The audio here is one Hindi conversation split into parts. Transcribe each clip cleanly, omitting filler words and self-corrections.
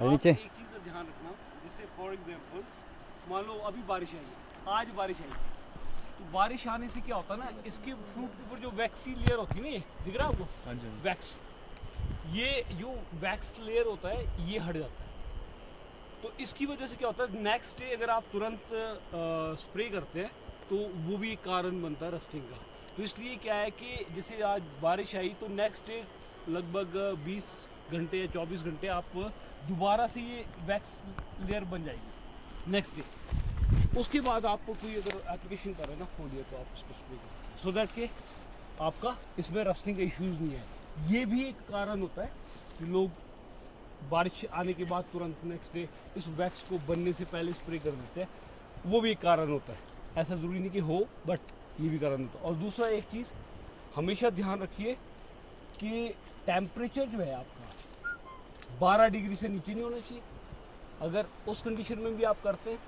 नीचे एक चीज़ का ध्यान रखना, जैसे फॉर एग्जांपल मान लो अभी बारिश आई है, आज बारिश आई, तो बारिश आने से क्या होता है ना, इसके फ्रूट के ऊपर जो वैक्सी लेयर होती है ना, ये दिख रहा है आपको? हाँ जी वैक्स, ये जो वैक्स लेयर होता है ये हट जाता है। तो इसकी वजह से क्या होता है, नेक्स्ट डे अगर आप तुरंत स्प्रे करते हैं तो वो भी एक कारण बनता है रस्टिंग का। तो इसलिए क्या है कि जैसे आज बारिश आई तो नेक्स्ट डे लगभग 20 घंटे या 24 घंटे आप दोबारा से ये वैक्स लेयर बन जाएगी नेक्स्ट डे। उसके बाद आपको कोई अगर एप्लीकेशन कर रहे हैं ना फोलियर, तो आप उसको स्प्रे करें सो दैट के आपका इसमें रस्टिंग का इश्यूज नहीं है। ये भी एक कारण होता है कि लोग बारिश आने के बाद तुरंत नेक्स्ट डे इस वैक्स को बनने से पहले स्प्रे कर देते हैं, वो भी एक कारण होता है। ऐसा ज़रूरी नहीं कि हो, बट ये भी कारण होता है। और दूसरा एक चीज़ हमेशा ध्यान रखिए कि टेम्परेचर जो है आपका 12 डिग्री से नीचे नहीं होना चाहिए। अगर उस कंडीशन में भी आप करते हैं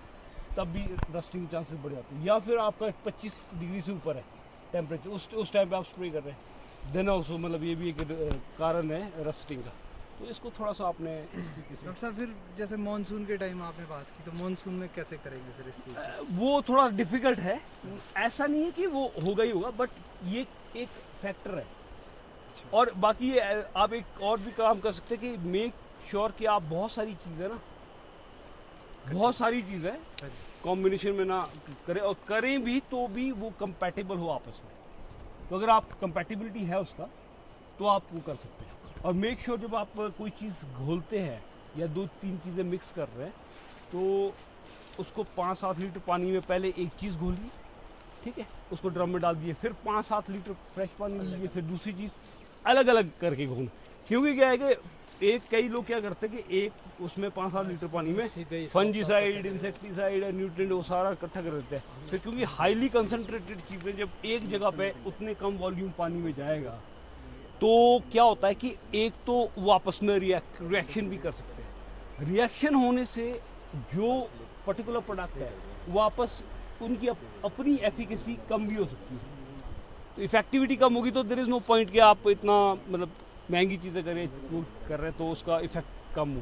तब भी रस्टिंग चांसेस बढ़ जाते हैं। या फिर आपका 25 डिग्री से ऊपर है टेम्परेचर, उस टाइम पे आप स्प्रे कर रहे हैं, देन ऑल्सो मतलब ये भी एक कारण है रस्टिंग का। तो इसको थोड़ा सा आपने इस तरीके से डॉक्टर साहब, फिर जैसे मानसून के टाइम आपने बात की, तो मानसून में कैसे करेंगे फिर इस चीज़ को? वो थोड़ा डिफिकल्ट है। ऐसा नहीं है कि वो होगा ही होगा, बट ये एक फैक्टर है। और बाकी ये आप एक और भी काम कर सकते हैं कि मेक श्योर कि आप बहुत सारी चीज़ें ना, बहुत सारी चीज़ें कॉम्बिनेशन में ना करें, और करें भी तो भी वो कंपैटिबल हो आपस में। तो अगर आप कंपैटिबिलिटी है उसका तो आप वो कर सकते हैं। और मेक श्योर जब आप कोई चीज़ घोलते हैं या 2-3 चीज़ें मिक्स कर रहे हैं तो उसको 5-7 लीटर पानी में पहले एक चीज़ घोलिए, ठीक है, उसको ड्रम में डाल दिए, फिर 5-7 लीटर फ्रेश पानी लीजिए, फिर दूसरी चीज़ अलग अलग करके घोल। क्योंकि क्या है कि कई लोग क्या करते हैं कि एक उसमें 5-7 लीटर पानी में फंजीसाइड, इंसेक्टिसाइड, न्यूट्रिएंट वो सारा इकट्ठा कर देते हैं। फिर क्योंकि हाईली कंसनट्रेटेड चीज़ें जब एक जगह पे उतने कम वॉल्यूम पानी में जाएगा तो क्या होता है कि एक तो वो आपस में रिएक्शन भी कर सकते हैं। रिएक्शन होने से जो पर्टिकुलर प्रोडक्ट है वापस उनकी अपनी एफिकेसी कम भी हो सकती है। तो इफेक्टिविटी कम होगी तो देयर इज़ नो पॉइंट कि आप इतना मतलब महंगी चीज़ें करें कर रहे हैं तो उसका इफेक्ट कम हो।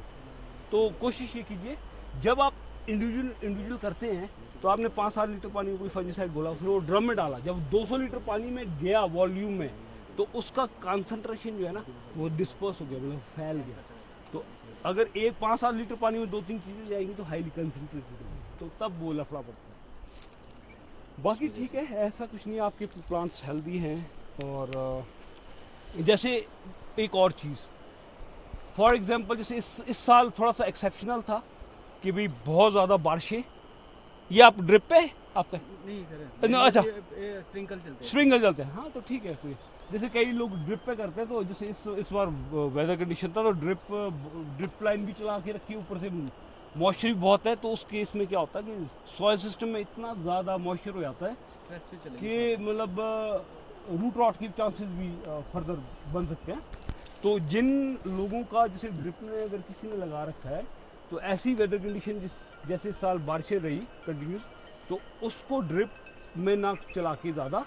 तो कोशिश ये कीजिए, जब आप इंडिविजुअल करते हैं तो आपने 5-7 लीटर पानी में कोई फंजीसाइड घोला, फिर वो ड्रम में डाला, जब 200 लीटर पानी में गया वॉल्यूम में तो उसका कंसंट्रेशन जो है ना वो डिस्पर्स हो गया, मतलब फैल गया। तो अगर एक 5-7 लीटर पानी में 2-3 चीज़ें जाएंगी तो हाईली कंसंट्रेटेड होगी, तो तब वो लफड़ा पड़ता है। बाकी ठीक है, ऐसा कुछ नहीं है, आपके प्लांट्स हेल्दी हैं। और जैसे एक और चीज़ फॉर एग्जांपल, जैसे इस साल थोड़ा सा एक्सेप्शनल था कि भाई बहुत ज़्यादा बारिशें। ये आप ड्रिप पे आपका नहीं करें, अच्छा स्प्रिंकल चलते हैं। स्प्रिंकल चलते हैं, हाँ तो ठीक है। कोई जैसे कई लोग ड्रिप पे करते हैं, तो जैसे इस बार वेदर कंडीशन था तो ड्रिप लाइन भी चला के रखी, ऊपर से मॉइस्चर भी बहुत है। तो उस केस में क्या होता है कि सॉइल सिस्टम में इतना ज़्यादा मॉइस्चर हो जाता है स्ट्रेस पे चलेंगे कि मतलब रूट रॉट के चांसेस भी फर्दर बन सकते हैं। तो जिन लोगों का जैसे ड्रिप में अगर किसी ने लगा रखा है तो ऐसी वेदर कंडीशन जैसे इस साल बारिशें रही कंटिन्यूस, तो उसको ड्रिप में ना चला के ज़्यादा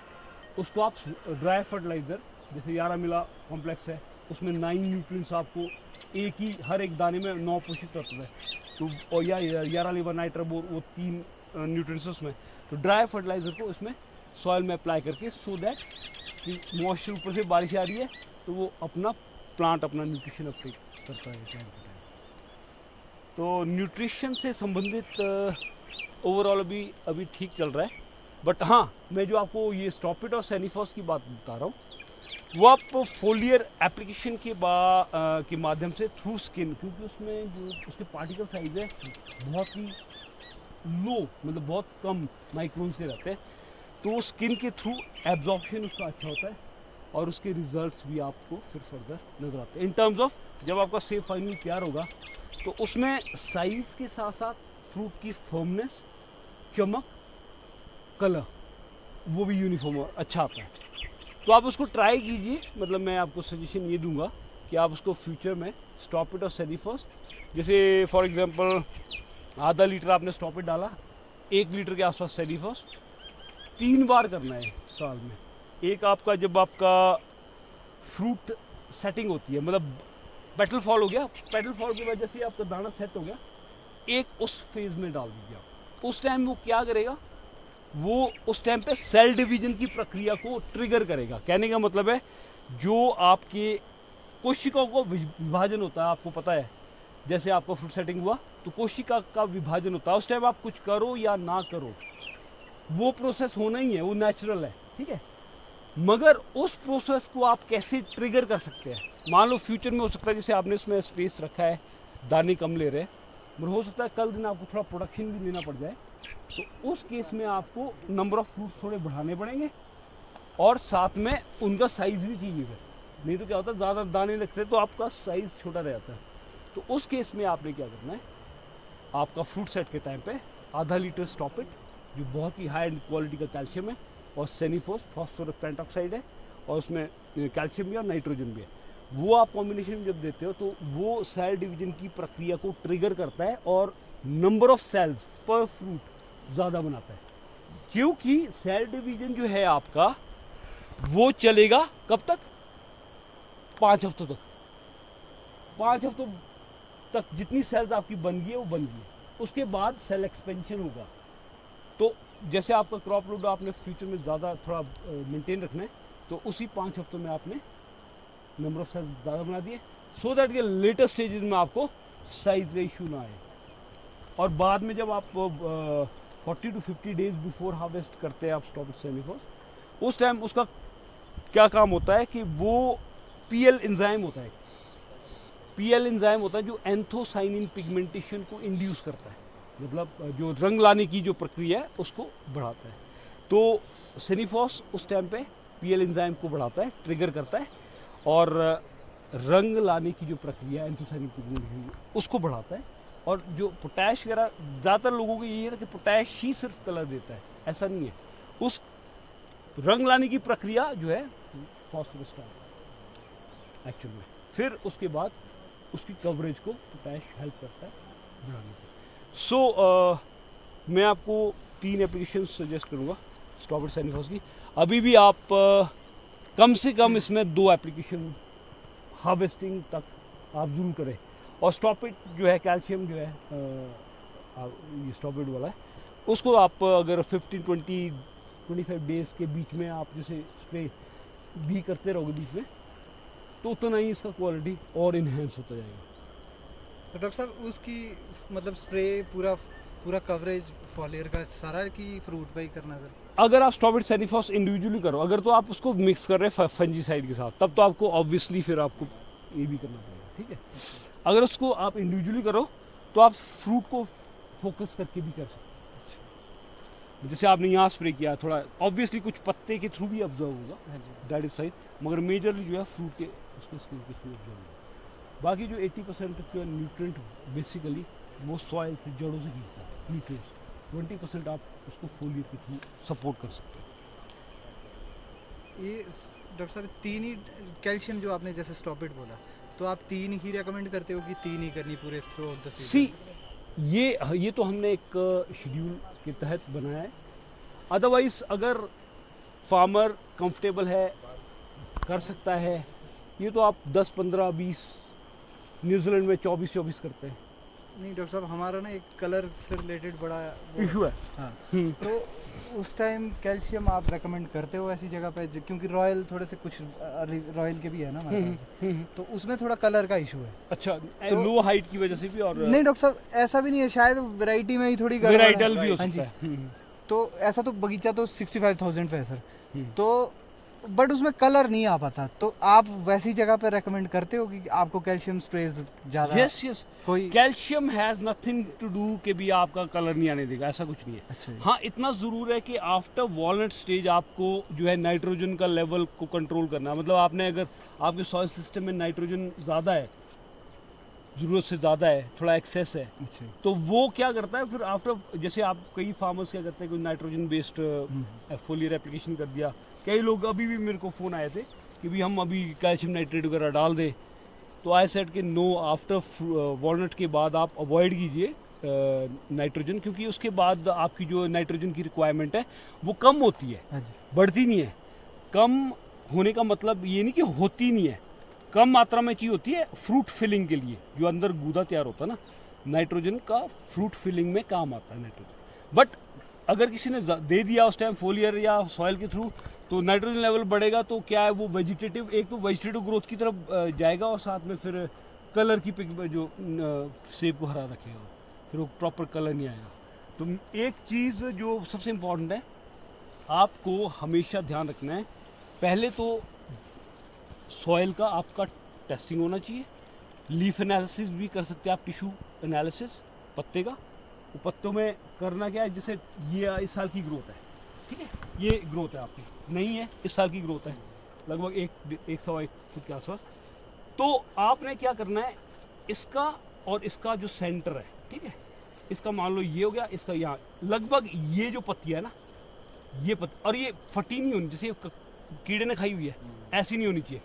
उसको आप ड्राई फर्टिलाइज़र जैसे यारा मिला कॉम्प्लेक्स है, उसमें 9 न्यूट्रिएंट्स आपको एक ही हर एक दाने में 9 पोषक तत्व है। तो और यारा लिवर नाइट्रोबोर वो 3 न्यूट्रिएंट्स उसमें, तो ड्राई फर्टिलाइज़र को इसमें सॉइल में अप्लाई करके सो दैट कि मॉइस्चर ऊपर से बारिश आ रही है तो वो अपना प्लांट अपना न्यूट्रिशन अपटेक करता है टाइम टू टाइम। तो न्यूट्रिशन से संबंधित ओवरऑल अभी ठीक चल रहा है। बट हाँ, मैं जो आपको ये स्टॉप इट और सैनिफॉस की बात बता रहा हूँ, वो आप फोलियर एप्लीकेशन के माध्यम से थ्रू स्किन, क्योंकि उसमें जो उसके पार्टिकल साइज है बहुत ही लो, मतलब बहुत कम माइक्रोन्स के रहते हैं, तो स्किन के थ्रू एब्जॉर्प्शन उसका अच्छा होता है और उसके रिजल्ट्स भी आपको फिर फर्दर नजर आते हैं। इन टर्म्स ऑफ जब आपका सेब फाइनली तैयार होगा तो उसमें साइज़ के साथ साथ फ्रूट की फर्मनेस, चमक, कलर वो भी यूनिफॉर्म और अच्छा आता है। तो आप उसको ट्राई कीजिए। मतलब मैं आपको सजेशन ये दूंगा कि आप उसको फ्यूचर में स्टॉप इट और सेडिफॉस, जैसे फॉर एग्जांपल आधा लीटर आपने स्टॉप इट डाला, 1 लीटर के आसपास सेडिफॉस 3 बार करना है साल में। एक आपका जब आपका फ्रूट सेटिंग होती है, मतलब पेटल फॉल हो गया, पेटल फॉल की वजह से आपका दाना सेट हो गया, एक उस फेज में डाल दीजिए आप। उस टाइम वो क्या करेगा, वो उस टाइम पे सेल डिवीजन की प्रक्रिया को ट्रिगर करेगा। कहने का मतलब है जो आपके कोशिकाओं का विभाजन होता है, आपको पता है जैसे आपका फ्रूट सेटिंग हुआ तो कोशिका का विभाजन होता है, उस टाइम आप कुछ करो या ना करो वो प्रोसेस होना ही है, वो नेचुरल है, ठीक है। मगर उस प्रोसेस को आप कैसे ट्रिगर कर सकते हैं, मान लो फ्यूचर में हो सकता है जैसे आपने इसमें स्पेस रखा है, दाने कम ले रहे हैं, मगर हो सकता है कल दिन आपको थोड़ा प्रोडक्शन भी लेना पड़ जाए, तो उस केस में आपको नंबर ऑफ फ्रूट्स थोड़े बढ़ाने पड़ेंगे और साथ में उनका साइज़ भी चाहिए फिर, नहीं तो क्या होता है ज़्यादा दाने लगते हैं तो आपका साइज़ छोटा रह जाता है। तो उस केस में आपने क्या करना है, आपका फ्रूट सेट के टाइम पे आधा लीटर स्टॉपिट जो बहुत ही हाई क्वालिटी का कैल्शियम है और सेनिफोस फॉस्फोरस पेंटॉक्साइड है और उसमें कैल्शियम भी और नाइट्रोजन भी है, वो आप कॉम्बिनेशन जब देते हो तो वो सेल डिवीजन की प्रक्रिया को ट्रिगर करता है और नंबर ऑफ सेल्स पर फ्रूट ज़्यादा बनाता है। क्योंकि सेल डिवीजन जो है आपका वो चलेगा कब तक, 5 हफ्तों तक। 5 हफ्तों तक जितनी सेल्स आपकी बन गई है वो बन गई है, उसके बाद सेल एक्सपेंशन होगा। तो जैसे आपका क्रॉप लोड आपने फ्यूचर में ज़्यादा थोड़ा मेंटेन रखना है, तो उसी 5 हफ्तों में आपने नंबर ऑफ सेल्स ज़्यादा बना दिए सो दैट के लेटर स्टेजेस में आपको साइज का इशू ना आए। और बाद में जब आप 40 to 50 डेज बिफोर हार्वेस्ट करते हैं आप स्टॉपिक सेनिफोस, उस टाइम उसका क्या काम होता है कि वो पीएल एंजाइम होता है, पीएल एंजाइम होता है जो एंथोसाइनिन पिगमेंटेशन को इंड्यूस करता है, मतलब जो रंग लाने की जो प्रक्रिया है उसको बढ़ाता है। तो सेनिफोस उस टाइम पे पीएल एंजाइम को बढ़ाता है, ट्रिगर करता है और रंग लाने की जो प्रक्रिया है एंथोसाइनिन पिगमेंटेशन उसको बढ़ाता है। और जो पोटैश वगैरह ज़्यादातर लोगों को यही है कि पोटैश ही सिर्फ कलर देता है, ऐसा नहीं है। उस रंग लाने की प्रक्रिया जो है फॉस्फोरस एक्चुअली, फिर उसके बाद उसकी कवरेज को पोटैश हेल्प करता है बढ़ाने में। सो मैं आपको 3 एप्लीकेशन सजेस्ट करूँगा स्टॉपिक सेनिफोस की। अभी भी आप कम से कम इसमें 2 एप्लीकेशन हार्वेस्टिंग तक आप ज़रूर करें। और स्टॉपिक जो है कैल्शियम जो है ये स्टॉपिक वाला है, उसको आप अगर 15-20-25 डेज़ के बीच में आप जैसे स्प्रे भी करते रहोगे बीच में, तो उतना ही इसका क्वालिटी और इन्हेंस होता जाएगा। तो डॉक्टर साहब उसकी मतलब स्प्रे पूरा कवरेज फॉलियर का सारा की फ्रूट पे ही करना है? अगर आप स्टॉपिक सेनिफोस इंडिविजुअली करो, अगर तो आप उसको मिक्स कर रहे हैं फंजीसाइड के साथ, तब तो आपको ऑब्वियसली फिर आपको ये भी करना पड़ेगा, ठीक है। अगर उसको आप इंडिविजुअली करो तो आप फ्रूट को फोकस करके भी कर सकते हैं। जैसे आपने यहाँ स्प्रे किया, थोड़ा ऑब्वियसली कुछ पत्ते के थ्रू भी ऑब्जर्व होगा, दैट इज फाइन, मगर मेजरली जो है फ्रूट के उसके स्किन के थ्रू ऑब्जर्व होगा। बाकी जो 80% का न्यूट्रिएंट बेसिकली वो सॉइल से, जड़ों से गिरता है न्यूट्रिएंट्स, 20% आप उसको फोलियर के थ्रू सपोर्ट कर सकते हैं। ये डॉक्टर साहब 3 ही कैल्शियम जो आपने जैसे स्टॉपिट बोला, तो आप 3 ही रेकमेंड करते हो कि 3 ही करनी पूरे थ्रू आउट द सीजन? ये तो हमने एक शेड्यूल के तहत बनाया है। अदरवाइज अगर फार्मर कंफर्टेबल है, कर सकता है, ये तो आप 10, 15, 20, न्यूजीलैंड में 24 करते हैं। नहीं डॉक्टर साहब, हमारा ना एक कलर से रिलेटेड बड़ा इशू है। हाँ, तो उस टाइम कैल्शियम आप रेकमेंड करते हो ऐसी जगह पे, क्योंकि रॉयल थोड़े से कुछ रॉयल के भी है ना हमारे पास, तो उसमें थोड़ा कलर का इशू है। अच्छा, तो लो हाइट की वजह से भी? और नहीं डॉक्टर साहब, ऐसा भी नहीं है, शायद वैरायटी में ही थोड़ी वेराइटल भी हो हाँ सकता जी। है। तो ऐसा तो बगीचा तो 65,000 पे है सर, तो बट उसमें कलर नहीं आ पाता, तो आप वैसी जगह पे रेकमेंड करते हो कि आपको कैल्शियम स्प्रेज ज़्यादा? यस, कोई calcium has nothing to do कि भी आपका कलर नहीं आने देगा, ऐसा कुछ नहीं है। अच्छा जी। हाँ, इतना ज़रूर है कि आफ्टर वॉलनट स्टेज आपको जो है नाइट्रोजन का लेवल को कंट्रोल करना है। मतलब आपने अगर आपके सॉइल सिस्टम में नाइट्रोजन ज़्यादा है, ज़रूरत से ज़्यादा है, थोड़ा एक्सेस है, अच्छा, तो वो क्या करता है फिर आफ्टर, जैसे आप कई फार्मर्स क्या करते हैं कि नाइट्रोजन बेस्ड फोलियर एप्लीकेशन कर दिया। कई लोग अभी भी मेरे को फ़ोन आए थे कि भी हम अभी कैल्शियम नाइट्रेट वगैरह डाल दें, तो आई सेड कि नो, आफ्टर वॉलनट के बाद आप अवॉइड कीजिए नाइट्रोजन, क्योंकि उसके बाद आपकी जो नाइट्रोजन की रिक्वायरमेंट है वो कम होती है, बढ़ती नहीं है। कम होने का मतलब ये नहीं कि होती नहीं है, कम मात्रा में चाहिए होती है फ्रूट फिलिंग के लिए, जो अंदर गूदा तैयार होता है ना, नाइट्रोजन का फ्रूट फिलिंग में काम आता है नाइट्रोजन। बट अगर किसी ने दे दिया उस टाइम फोलियर या सॉइल के थ्रू, तो नाइट्रोजन लेवल बढ़ेगा, तो क्या है वो वेजिटेटिव, एक तो वेजिटेटिव ग्रोथ की तरफ जाएगा और साथ में फिर कलर की जो सेब को हरा रखेगा, फिर वो प्रॉपर कलर नहीं आएगा। तो एक चीज़ जो सबसे इम्पोर्टेंट है, आपको हमेशा ध्यान रखना है, पहले तो सॉइल का आपका टेस्टिंग होना चाहिए। लीफ एनालिसिस भी कर सकते हैं आप, टिश्यू एनालिसिस पत्ते का। वो पत्तों में करना क्या है, जैसे ये इस साल की ग्रोथ है, ठीक है, ये ग्रोथ है आपकी, नहीं है इस साल की ग्रोथ है लगभग 101 फुट के आसपास। तो आपने क्या करना है, इसका और इसका जो सेंटर है, ठीक है, इसका मान लो ये हो गया, इसका यहाँ लगभग ये जो पत्ती है ना, ये पत्ती, और ये फटी नहीं होनी, जैसे कीड़े ने खाई हुई है ऐसी नहीं होनी चाहिए।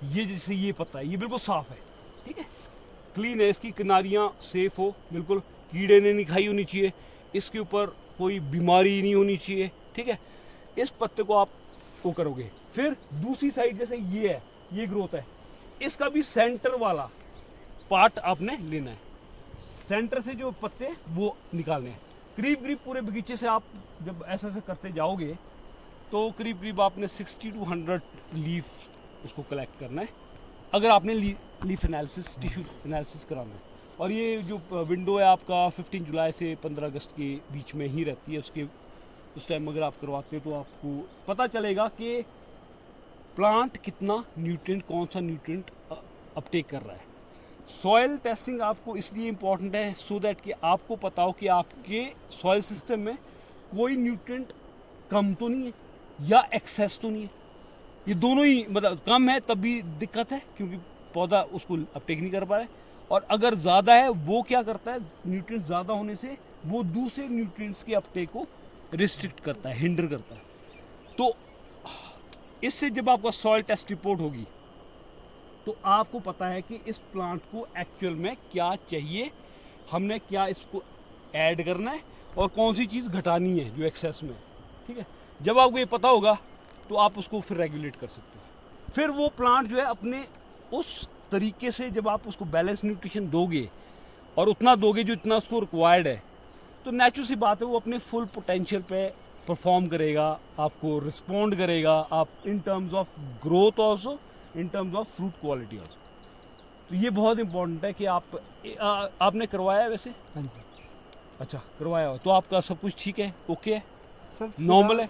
ये जैसे ये पत्ता है, ये बिल्कुल साफ है, ठीक है, क्लीन है, इसकी किनारियाँ सेफ हो बिल्कुल, कीड़े ने नहीं खाई होनी चाहिए, इसके ऊपर कोई बीमारी नहीं होनी चाहिए, ठीक है। इस पत्ते को आप वो करोगे। फिर दूसरी साइड जैसे ये है, ये ग्रोथ है, इसका भी सेंटर वाला पार्ट आपने लेना है, सेंटर से जो पत्ते वो निकालने हैं। करीब करीब पूरे बगीचे से आप जब ऐसा करते जाओगे तो करीब करीब आपने 60 to 100 लीफ उसको कलेक्ट करना है, अगर आपने लीफ एनालिसिस, टिश्यू एनालिसिस कराना है। और ये जो विंडो है आपका 15 जुलाई से 15 अगस्त के बीच में ही रहती है, उस टाइम अगर आप करवाते हो तो आपको पता चलेगा कि प्लांट कितना न्यूट्रिएंट, कौन सा न्यूट्रिएंट अपटेक कर रहा है। सॉइल टेस्टिंग आपको इसलिए इम्पॉर्टेंट है सो दैट कि आपको पता हो कि आपके सॉइल सिस्टम में कोई न्यूट्रिएंट कम तो नहीं है या एक्सेस तो नहीं है। ये दोनों ही, मतलब कम है तब भी दिक्कत है क्योंकि पौधा उसको अपटेक नहीं कर पा रहा है, और अगर ज़्यादा है वो क्या करता है, न्यूट्रिएंट्स ज़्यादा होने से वो दूसरे न्यूट्रिएंट्स के अपटेक को रिस्ट्रिक्ट करता है, हिंडर करता है। तो इससे जब आपका सॉइल टेस्ट रिपोर्ट होगी तो आपको पता है कि इस प्लांट को एक्चुअल में क्या चाहिए, हमने क्या इसको ऐड करना है और कौन सी चीज़ घटानी है जो एक्सेस में, ठीक है। जब आपको ये पता होगा तो आप उसको फिर रेगुलेट कर सकते हो। फिर वो प्लांट जो है अपने उस तरीके से जब आप उसको बैलेंस न्यूट्रिशन दोगे और उतना दोगे जो इतना उसको रिक्वायर्ड है, तो नेचुरल सी बात है वो अपने फुल पोटेंशियल पे परफॉर्म करेगा, आपको रिस्पॉन्ड करेगा, आप in terms of growth also, in terms of fruit quality also. तो ये बहुत इंपॉर्टेंट है कि आपने करवाया है वैसे? हाँ जी। अच्छा, करवाया हो तो आपका सब कुछ ठीक है, ओके है, सर नॉर्मल है?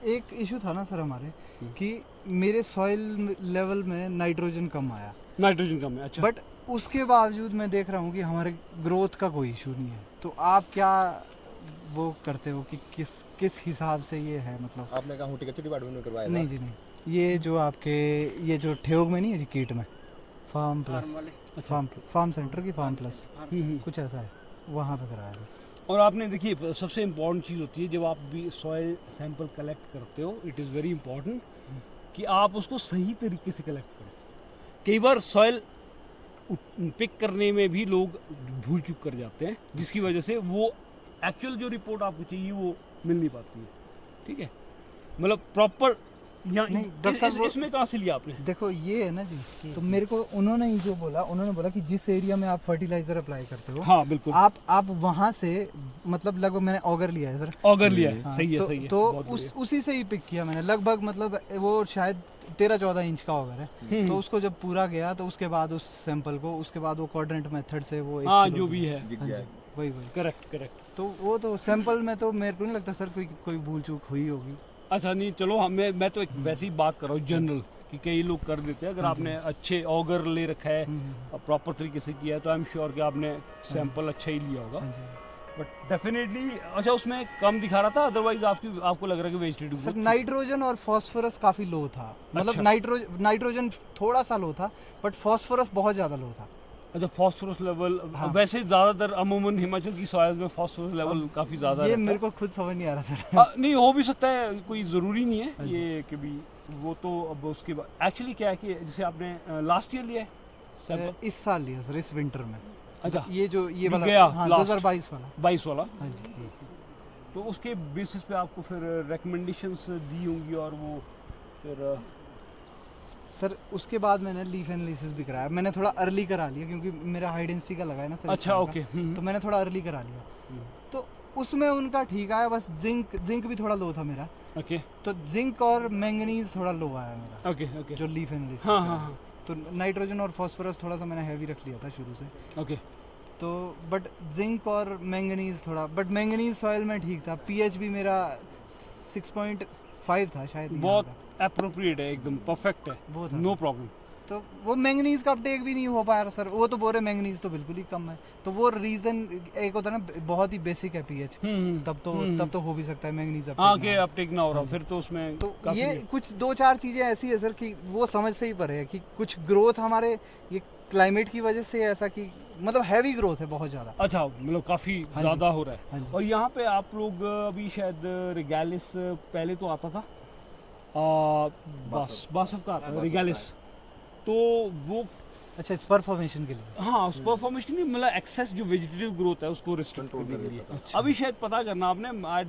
एक इशू था ना सर हमारे कि मेरे सॉइल लेवल में नाइट्रोजन कम आया, नाइट्रोजन कम है, अच्छा। बट उसके बावजूद मैं देख रहा हूँ कि हमारे ग्रोथ का कोई इशू नहीं है। तो आप क्या वो करते हो कि किस हिसाब से ये है, मतलब आपने कहा हॉर्टिकल्चर डिपार्टमेंट में करवाया था? नहीं जी नहीं, ये जो आपके ये जो ठेयोग में नहीं है जी, कीट में फार्म प्लस, फार्म सेंटर की फार्म प्लस कुछ ऐसा है, वहाँ पे कराया था। और आपने देखिए सबसे इम्पॉर्टेंट चीज़ होती है जब आप भी सॉइल सैंपल कलेक्ट करते हो, इट इज़ वेरी इंपॉर्टेंट कि आप उसको सही तरीके से कलेक्ट करें। कई बार सॉइल पिक करने में भी लोग भूल चूक कर जाते हैं, जिसकी वजह से वो एक्चुअल जो रिपोर्ट आपको चाहिए वो मिल नहीं पाती है, ठीक है। मतलब प्रॉपर नहीं, डॉक्टर साहब इसमें कहाँ से लिया आपने? देखो ये है ना जी, तो मेरे को उन्होंने ही जो बोला, उन्होंने बोला कि जिस एरिया में आप फर्टिलाइजर अप्लाई करते हो, हाँ बिल्कुल, आप वहाँ से, मतलब लगभग मैंने ऑगर लिया है सर, ऑगर लिया है, हाँ, सही है, तो, सही है, तो उसी से ही पिक किया मैंने लगभग, मतलब वो शायद 13-14 इंच का ऑगर है। तो उसको जब पूरा गया तो उसके बाद उस सैंपल को, उसके बाद वो क्वाड्रेंट मेथड से वो हाँ जो भी है, वही करेक्ट। तो वो तो सैंपल में तो मेरे को नहीं लगता सर कोई भूल चूक हुई होगी। अच्छा नहीं, चलो मैं तो एक वैसी बात कर रहा हूँ जनरल, कि कई लोग कर देते हैं। अगर आपने अच्छे ऑगर ले रखा है, प्रॉपर तरीके से किया है, तो आई एम श्योर कि आपने सैंपल अच्छा ही लिया होगा। बट डेफिनेटली, अच्छा उसमें कम दिखा रहा था, अदरवाइज आपको लग रहा है कि वेजिटेटिव सर नाइट्रोजन और फास्फोरस काफी लो था, मतलब नाइट्रोजन थोड़ा सा लो था, बट फास्फोरस बहुत ज्यादा लो था। अच्छा, फास्फोरस लेवल, वैसे ज़्यादातर अमूमन हिमाचल की सॉइल में फास्फोरस लेवल काफ़ी ज़्यादा ये मेरे को खुद समझ नहीं आ रहा सर। नहीं, हो भी सकता है, कोई ज़रूरी नहीं है ये कि भी वो तो। अब उसके बाद एक्चुअली क्या है कि जैसे आपने लास्ट ईयर लिया है, इस साल लिया सर, इस विंटर में। अच्छा, ये वाला गया, हाँ, 2022 वाला, 22 वाला। हाँ जी। तो उसके बेसिस पे आपको फिर रिकमेंडेशंस दी होंगी और वो फिर सर उसके बाद मैंने लीफ एनालिसिस भी कराया, मैंने थोड़ा अर्ली करा लिया क्योंकि मेरा हाई डेंसिटी का लगा है ना सर। अच्छा, ओके। तो मैंने थोड़ा अर्ली करा लिया, तो उसमें उनका ठीक आया, बस जिंक भी थोड़ा लो था मेरा। ओके तो जिंक और मैंगनीज थोड़ा लो आया मेरा। Okay okay. जो लीफ एनालिसिस। हाँ हाँ हाँ। तो नाइट्रोजन और फास्फोरस थोड़ा सा मैंने हैवी रख लिया था शुरू से। ओके। तो बट जिंक और मैंगनीज थोड़ा, बट मैंगनीज सॉइल में ठीक था। पीएच भी मेरा 6.5 था शायद। बहुत अप्रोप्रिएट है, एकदम परफेक्ट है, वो था। No problem. तो वो मैंगनीज का अपटेक भी नहीं हो पाया सर। वो तो बोल रहे मैंगनीज तो बिल्कुल ही कम है। तो वो रीजन एक होता है ना, बहुत ही बेसिक है पीएच, तब तो हो भी सकता है मैंगनीज आगे अपटेक ना हो रहा, फिर तो उसमें तो ये कुछ 2-4 चीजें ऐसी है सर कि वो समझ से ही परे है कि कुछ ग्रोथ हमारे ये क्लाइमेट की वजह से ऐसा कि मतलब हैवी ग्रोथ है बहुत ज्यादा। अच्छा, मतलब काफी ज्यादा हो रहा है। हाँ जी। और यहाँ पे आप लोग अभी शायद रिगैलिस पहले तो आता था, बासफ का आता था रिगैलिस, तो वो अच्छा स्पर फॉर्मेशन के लिए। हाँ, स्पर फॉर्मेशन नहीं, मतलब एक्सेस जो वेजिटेटिव ग्रोथ है उसको रिस्ट्रिक्ट करने के लिए। अच्छा। अभी शायद पता करना आपने, आज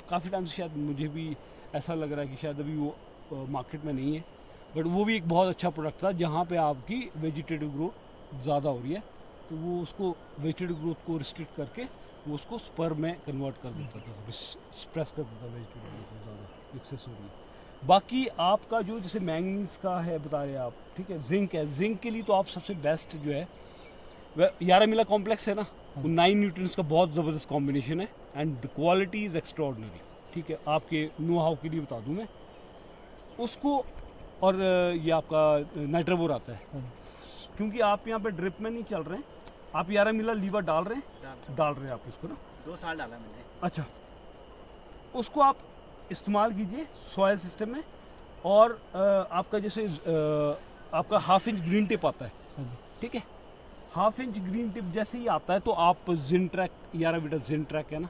काफ़ी टाइम से शायद मुझे भी ऐसा लग रहा है कि शायद अभी वो मार्केट में नहीं है, बट वो भी एक बहुत अच्छा प्रोडक्ट था जहाँ पे आपकी वेजिटेटिव ग्रोथ ज़्यादा हो रही है, तो वो उसको वेजिटेटिव ग्रोथ को रिस्ट्रिक्ट करके वो उसको स्पर में कन्वर्ट कर देता था, स्प्रेस कर देता था वेजिटेटिव ग्रोथ ज़्यादा एक्सेस हो रही है। बाकी आपका जो जैसे मैंगनीज का है बता रहे आप, ठीक है, जिंक है, जिंक के लिए तो आप सबसे बेस्ट जो है वह यारामिला कॉम्प्लेक्स है ना, वो 9 न्यूट्रिएंट्स का बहुत ज़बरदस्त कॉम्बिनेशन है and the quality is extraordinary. ठीक है, आपके नो हाउ के लिए बता दूं मैं उसको। और ये आपका नाइट्रोबोर आता है, क्योंकि आप यहाँ पे ड्रिप में नहीं चल रहे हैं, आप यारामिला लीवर डाल रहे हैं आप उसको ना। 2 साल डाला मैंने। अच्छा, उसको आप इस्तेमाल कीजिए सॉयल सिस्टम में। और आपका जैसे आपका 1/2 इंच ग्रीन टिप आता है, ठीक है, 1/2 इंच ग्रीन टिप जैसे ही आता है तो आप जिनट्रैक, याराविटा जिनट्रैक है ना,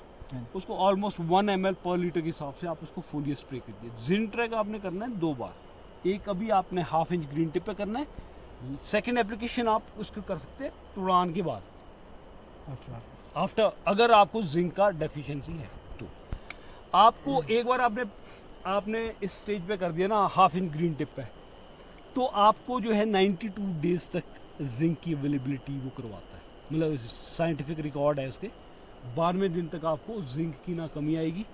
उसको ऑलमोस्ट 1 ml पर लीटर के हिसाब से आप उसको फुली स्प्रे कीजिए। जिनट्रैक आपने करना है 2 बार, एक अभी आपने 1/2 इंच ग्रीन टिप पे करना है, सेकेंड एप्लीकेशन आप उसको कर सकते हैं तुड़ान के बाद, आफ्टर, अगर आपको जिंक का डेफिशिएंसी है तो। आपको एक बार आपने इस स्टेज पे कर दिया ना 1/2 इंच ग्रीन टिप पे, तो आपको जो है 92 डेज तक जिंक की अवेलेबिलिटी वो करवाता है, मतलब साइंटिफिक रिकॉर्ड है उसके। 12वें दिन तक आपको जिंक की ना कमी आएगी,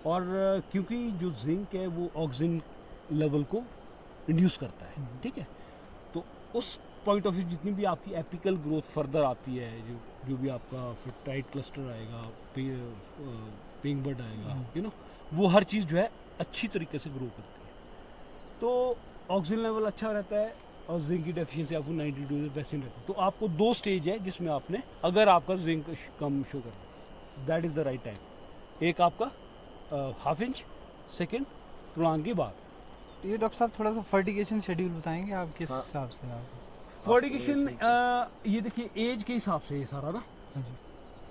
और क्योंकि जो जिंक है वो ऑक्सीजन लेवल को इंड्यूस करता है, ठीक है, तो उस पॉइंट ऑफ व्यू जितनी भी आपकी एपिकल ग्रोथ फर्दर आती है, जो भी आपका फिर टाइट क्लस्टर आएगा, पिंक बर्ड आएगा, यू नो, वो हर चीज़ जो है अच्छी तरीके से ग्रो करती है। तो ऑक्सीजन लेवल अच्छा रहता है और जिंक की डेफिशिएंसी आपको 92 डेज वैसे रहती है। तो आपको 2 स्टेज है जिसमें आपने, अगर आपका जिंक कम शो कर रहा है, that is the right time. एक आपका 1/2 इंच, सेकेंड तुड़ान के बाद। ये डॉक्टर साहब थोड़ा सा फर्टिगेशन शेड्यूल बताएंगे आप किस हिसाब से? आप फर्टिगेशन ये देखिए एज के हिसाब से ये सारा ना,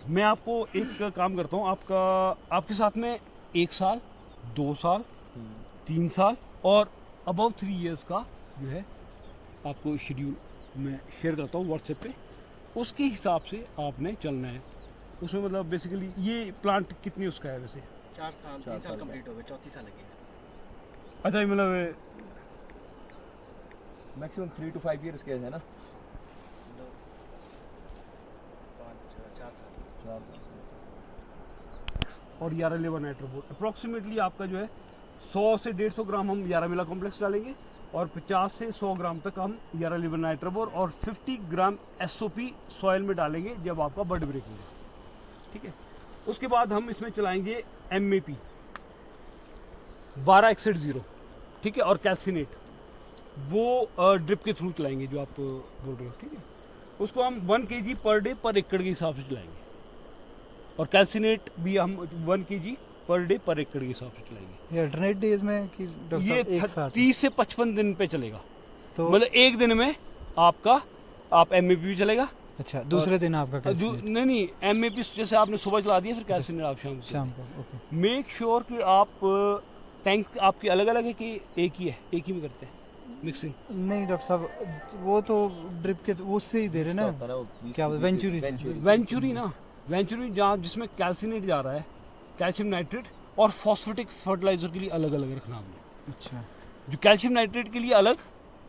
मैं आपको एक काम करता हूँ, आपके साथ में 1 साल, 2 साल, 3 साल और अबव 3 इयर्स का जो है आपको शेड्यूल मैं शेयर करता हूँ व्हाट्सएप पे, उसके हिसाब से आपने चलना है उसमें। मतलब बेसिकली ये प्लांट कितनी उसका है वैसे? 4 साल 3 साल कंप्लीट हो गए, 4थी साल लगे। अच्छा, मतलब मैक्सिमम 3 to 5 years केस है ना, 4 साल। और यारामिला नाइट्रोबोर अप्रॉक्सीमेटली आपका जो है 100 से 150 ग्राम हम यारामिला कॉम्प्लेक्स डालेंगे, और 50 से 100 ग्राम तक हम यारामिला नाइट्रोबोर और 50 ग्राम SOP सॉइल में डालेंगे जब आपका बड ब्रेकिंग है, ठीक है। उसके बाद हम इसमें चलाएंगे MAP 12/0, ठीक है, और कैल्सिनेट, वो ड्रिप के थ्रू चलाएंगे जो आप बोल रहे हो, ठीक है। उसको हम 1 kg पर डे पर एकड़ के हिसाब से चलाएंगे, और कैल्सिनेट भी हम 1 kg पर डे पर एकड़ के हिसाब से चलाएंगे। ये अल्टरनेट डेज में कि डॉक्टर ये साहब एक साथ? 30 से 55 दिन पे चलेगा, तो मतलब एक दिन में आपका MAP भी चलेगा। अच्छा, दूसरे दिन आपका कैल्शिनेट? नहीं, MAP जैसे आपने सुबह चला दिया, फिर कैल्शिनेट आप शाम को। ओके। मेक श्योर कि आप टैंक आपकी अलग अलग है कि एक ही है, एक ही में करते हैं मिक्सिंग? नहीं डॉक्टर साहब, वो तो ड्रिप के उससे ही दे रहे ना, क्या वेंचुरी ना, वेंचुरी जहाँ जिसमें कैल्शिनेट जा रहा है, कैल्शियम नाइट्रेट और फॉस्फेटिक फर्टिलाइजर के लिए अलग अलग रखना हमने। अच्छा, जो कैल्शियम नाइट्रेट के लिए अलग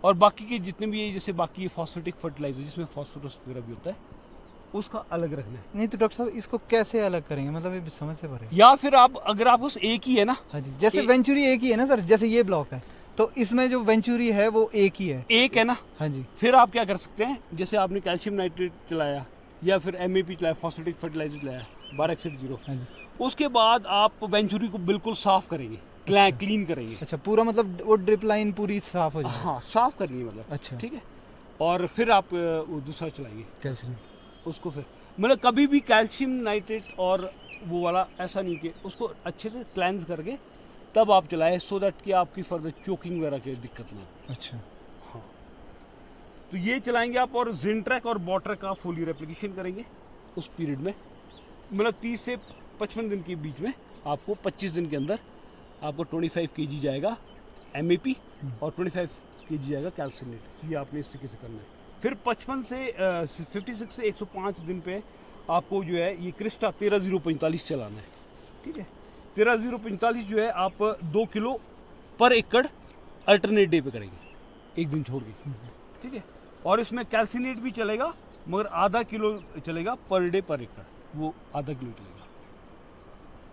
और बाकी के जितने भी ये जैसे बाकी ये फॉस्फेटिक फर्टिलाइजर जिसमें फॉस्फोरस वगैरह भी होता है उसका अलग रखना है। नहीं तो डॉक्टर साहब इसको कैसे अलग करेंगे, मतलब ये समझ से परे। या फिर आप अगर आप उस एक ही है ना, हाँ जी, जैसे एक- वेंचुरी एक ही है ना सर, जैसे ये ब्लॉक है तो इसमें जो वेंचुरी है वो एक ही है। एक है ना, हाँ जी। फिर आप क्या कर सकते हैं, जैसे आपने कैल्शियम नाइट्रेट चलाया या फिर MAP चलाया, फॉस्फेटिक फर्टिलाइजर चलाया बारक्साइड 0, हाँ जी। उसके बाद आप वेंचुरी को बिल्कुल साफ करेंगे, क्लीन करेंगे। अच्छा, पूरा मतलब वो ड्रिप लाइन पूरी साफ हो जाए। हाँ, साफ करनी है मतलब। अच्छा। ठीक है, और फिर आप वो दूसरा चलाएंगे कैल्शियम। उसको, फिर मतलब कभी भी कैल्शियम नाइट्रेट और वो वाला ऐसा नहीं कि उसको अच्छे से क्लेंस करके तब आप चलाएं, सो दैट कि आपकी फर्दर चोकिंग वगैरह की दिक्कत ना हो। अच्छा। हाँ, तो ये चलाएंगे आप, और जिंट्रैक और बॉट्रैक का फोलियर एप्लीकेशन करेंगे उस पीरियड में, मतलब 30 से 55 दिन के बीच में। आपको 25 दिन के अंदर आपको 25 kg जाएगा MAP और 25 kg जाएगा कैल्सिनेट। ये आपने इस तरीके से करना है। फिर 55 से 56 से 105 दिन पे आपको जो है ये क्रिस्टा 13045 चलाना है। ठीक है, 13045 जो है आप 2 किलो पर एकड़ अल्टरनेट डे पे करेंगे, एक दिन छोड़ के। ठीक है, और इसमें कैल्सिनेट भी चलेगा मगर आधा किलो चलेगा पर डे पर एकड़, वो आधा किलो चलेगा।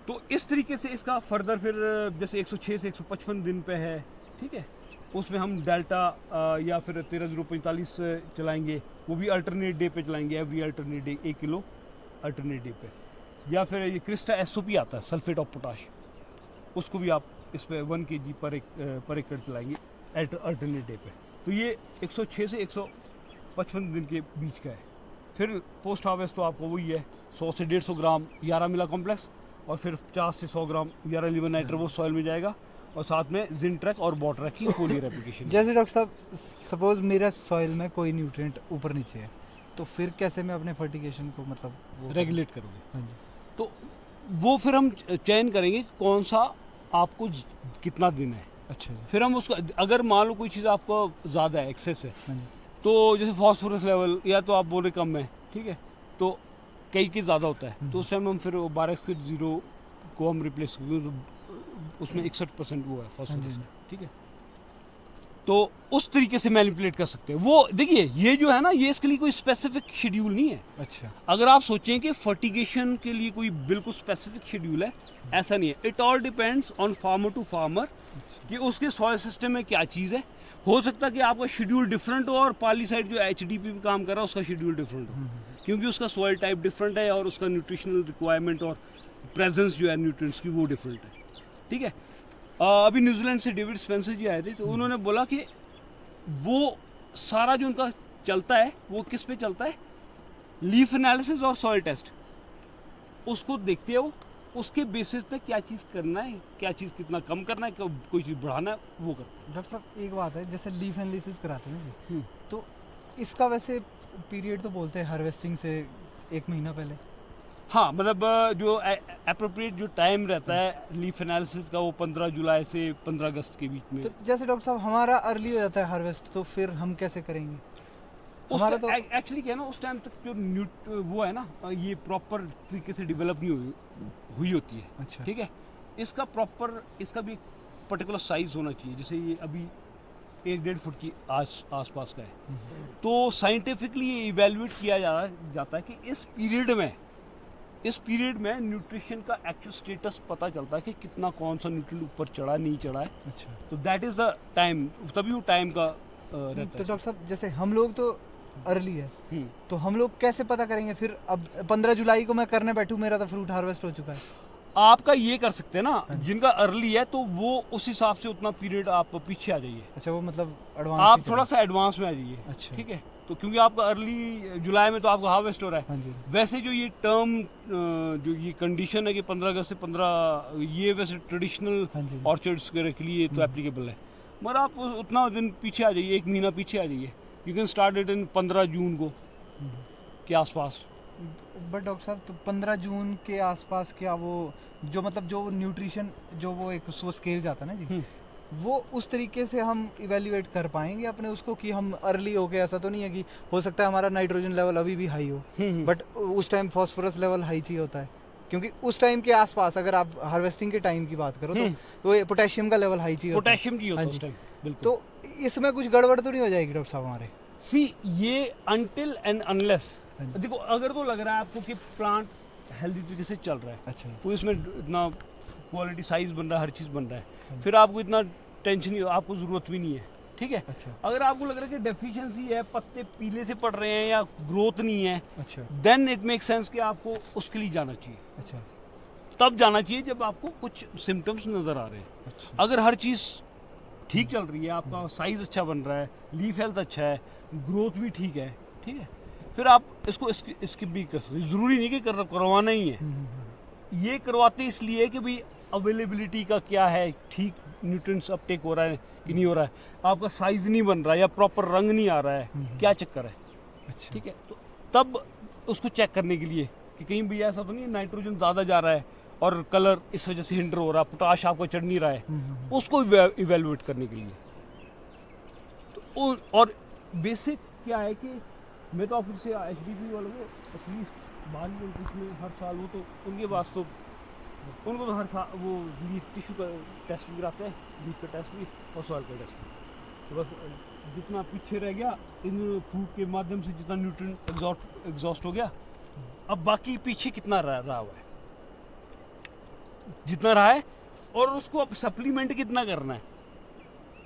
तो इस तरीके से इसका फर्दर फिर जैसे 106 से 155 दिन पे है, ठीक है, उसमें हम डेल्टा या फिर 13045 चलाएंगे, वो भी अल्टरनेट डे पे चलाएंगे, every alternate day 1 kilo alternate day पे। या फिर ये क्रिस्टा SOP आता है, सल्फेट ऑफ पोटाश, उसको भी आप इस पर 1 kg पर एकड़ चलाएंगे अल्टरनेट डे पे। तो ये 106 से 155 दिन के बीच का है। फिर पोस्ट हार्वेस्ट तो आपको वही है, 100 से 150 ग्राम 11 मिला कॉम्प्लेक्स, और फिर 50 से 100 ग्राम 11 लिवर नाइट्रो वो सॉइल में जाएगा, और साथ में जिंट्रैक और बॉट्रैक की फोलियर एप्लीकेशन। जैसे डॉक्टर साहब सपोज मेरा सॉइल में कोई न्यूट्रिएंट ऊपर नीचे है, तो फिर कैसे मैं अपने फर्टिगेशन को मतलब वो रेगुलेट करोगे, हाँ जी। तो वो फिर हम चयन करेंगे कि कौन सा आपको कितना दिन है। अच्छा जी। फिर हम उसका, अगर मान लो कोई चीज़ आपको ज़्यादा है, एक्सेस है, हाँ जी। तो जैसे फॉस्फोरस लेवल या तो आप बोल रहे कम है, ठीक है, तो कई के ज़्यादा होता है, तो उस टाइम हम फिर 12/0 को हम रिप्लेस करेंगे, उसमें 61% वो है फॉस्फोरस। ठीक है, तो उस तरीके से मैनिपुलेट कर सकते हैं। वो देखिए, ये जो है ना, ये इसके लिए कोई स्पेसिफिक शेड्यूल नहीं है। अच्छा। अगर आप सोचें कि फर्टिगेशन के लिए कोई बिल्कुल स्पेसिफिक शेड्यूल है, ऐसा नहीं है। It all depends on farmer to farmer कि उसके सॉइल सिस्टम में क्या चीज़ है। हो सकता है कि आपका शेड्यूल डिफरेंट हो और पाली साइड जो HDP पे काम कर रहा है उसका शेड्यूल डिफरेंट हो, क्योंकि उसका सॉइल टाइप डिफरेंट है और उसका न्यूट्रिशनल रिक्वायरमेंट और प्रेजेंस जो है न्यूट्रिएंट्स की वो डिफरेंट है। ठीक है, अभी न्यूजीलैंड से डेविड स्पेंसर जी आए थे, तो उन्होंने बोला कि वो सारा जो उनका चलता है वो किस पे चलता है, लीफ एनालिसिस और सॉइल टेस्ट, उसको देखते हो, उसके बेसिस पे क्या चीज़ करना है, क्या चीज़ कितना कम करना है, कोई चीज़ बढ़ाना है, वो करते हैं। डॉक्टर साहब एक बात है, जैसे लीफ एनालिसिस कराते हैं ना जी, हम्म। तो इसका वैसे पीरियड तो बोलते हैं हार्वेस्टिंग से 1 महीना पहले। हाँ, मतलब जो अप्रोप्रिएट जो टाइम रहता है लीफ एनालिसिस का, वो 15 जुलाई से 15 अगस्त के बीच में। तो जैसे डॉक्टर साहब हमारा अर्ली हो जाता है हार्वेस्ट, तो फिर हम कैसे करेंगे? हमारा तो एक्चुअली क्या है ना, उस टाइम तक जो वो है ना, ये प्रॉपर तरीके से डेवलप नहीं हुई होती है। अच्छा। ठीक है, इसका प्रॉपर, इसका भी एक पर्टिकुलर साइज होना चाहिए। जैसे ये अभी 1-1.5 फुट की आसपास का है, तो साइंटिफिकली ये इवेल्युएट किया जाता है कि इस पीरियड में न्यूट्रिशन का एक्चुअल स्टेटस पता चलता है कि कितना कौन सा न्यूट्रिएंट ऊपर चढ़ा नहीं चढ़ा है। अच्छा। तो दैट इज़ द टाइम, तभी वो टाइम का रहता तो है। डॉक्टर साहब जैसे हम लोग तो अर्ली है, हम्म। तो हम लोग कैसे पता करेंगे फिर? अब 15 जुलाई को मैं करने बैठूं, मेरा तो फ्रूट हार्वेस्ट हो चुका है। आपका ये कर सकते हैं ना, जिनका अर्ली है तो वो उस हिसाब से उतना पीरियड आप पीछे आ जाइए, अच्छा, वो मतलब एडवांस आप थोड़ा सा एडवांस में आ जाइए। अच्छा। ठीक है, तो क्योंकि आपका अर्ली जुलाई में तो आपका हार्वेस्ट हो रहा है। हाँ जी। वैसे जो ये टर्म जो ये कंडीशन है कि 15 अगस्त से 15, ये वैसे ट्रेडिशनल हाँ जी। ऑर्चर्ड्स के लिए तो एप्लीकेबल है, मगर आप उतना दिन पीछे आ जाइए, 1 महीना पीछे आ जाइए। You can start it in 15 जून को के आसपास। बट डॉक्टर साहब, तो 15 जून के आसपास क्या वो जो मतलब जो न्यूट्रिशन जो वो एक वो स्केल जाता है ना जी, वो उस तरीके से हम इवेल्युएट कर पाएंगे अपने उसको कि हम अर्ली हो गए? ऐसा तो नहीं है कि हो सकता है हमारा नाइट्रोजन लेवल अभी भी हाई हो, बट उस टाइम फॉस्फोरस लेवल हाई चाहिए होता है, क्योंकि उस टाइम के आसपास अगर आप हार्वेस्टिंग के टाइम की बात करो तो ये पोटेशियम का लेवल हाई चाहिए होता है। पोटेशियम की होता है हाँ उस जी। टाइम, बिल्कुल। तो इसमें कुछ गड़बड़ तो नहीं हो जाएगी डॉक्टर साहब हमारे? सी ये अनटिल एंड अनलेस, हाँ जी। देखो अगर तो लग रहा है आपको कि प्लांट हेल्दी तरीके से चल रहा है, अच्छा कोई इसमें इतना क्वालिटी साइज बन रहा है, हर चीज़ बन रहा हाँ है, जी। फिर आपको इतना टेंशन नहीं, आपको ज़रूरत भी नहीं है, ठीक है। अच्छा अगर आपको लग रहा है कि डेफिशिएंसी है, पत्ते पीले से पड़ रहे हैं या ग्रोथ नहीं है, अच्छा देन इट मेक सेंस कि आपको उसके लिए जाना चाहिए। अच्छा तब जाना चाहिए जब आपको कुछ सिम्टम्स नज़र आ रहे हैं। अच्छा अगर हर चीज़ ठीक चल रही है, आपका साइज अच्छा बन रहा है, लीफ हेल्थ अच्छा है, ग्रोथ भी ठीक है, ठीक है, फिर आप इसको स्किप भी कर सकते। ज़रूरी नहीं कि करवाना ही है। ये करवाते इसलिए कि भाई अवेलेबिलिटी का क्या है, ठीक न्यूट्रिएंट्स अपटेक हो रहा है कि नहीं हो रहा है, आपका साइज नहीं बन रहा है या प्रॉपर रंग नहीं आ रहा है, क्या चक्कर है, अच्छा ठीक है। तो तब उसको चेक करने के लिए कि कहीं भी ऐसा तो नहीं नाइट्रोजन ज़्यादा जा रहा है और कलर इस वजह से हिंडर हो रहा है, पोटाश आपको चढ़ नहीं रहा है, उसको इवेलुएट करने के लिए। तो और बेसिक क्या है कि मैं तो आपसे HDP वालों को असली बाल में हर साल वो तो उनके पास तो उनको तो हर साल वो लीफ टिश्यू का टेस्ट भी कराते हैं, लीफ का टेस्ट भी और सॉइल का टेस्ट भी। तो बस जितना पीछे रह गया इन फूड के माध्यम से जितना न्यूट्रिएंट एग्जॉस्ट हो गया, अब बाकी पीछे कितना रहा हुआ है, जितना रहा है, और उसको अब सप्लीमेंट कितना करना है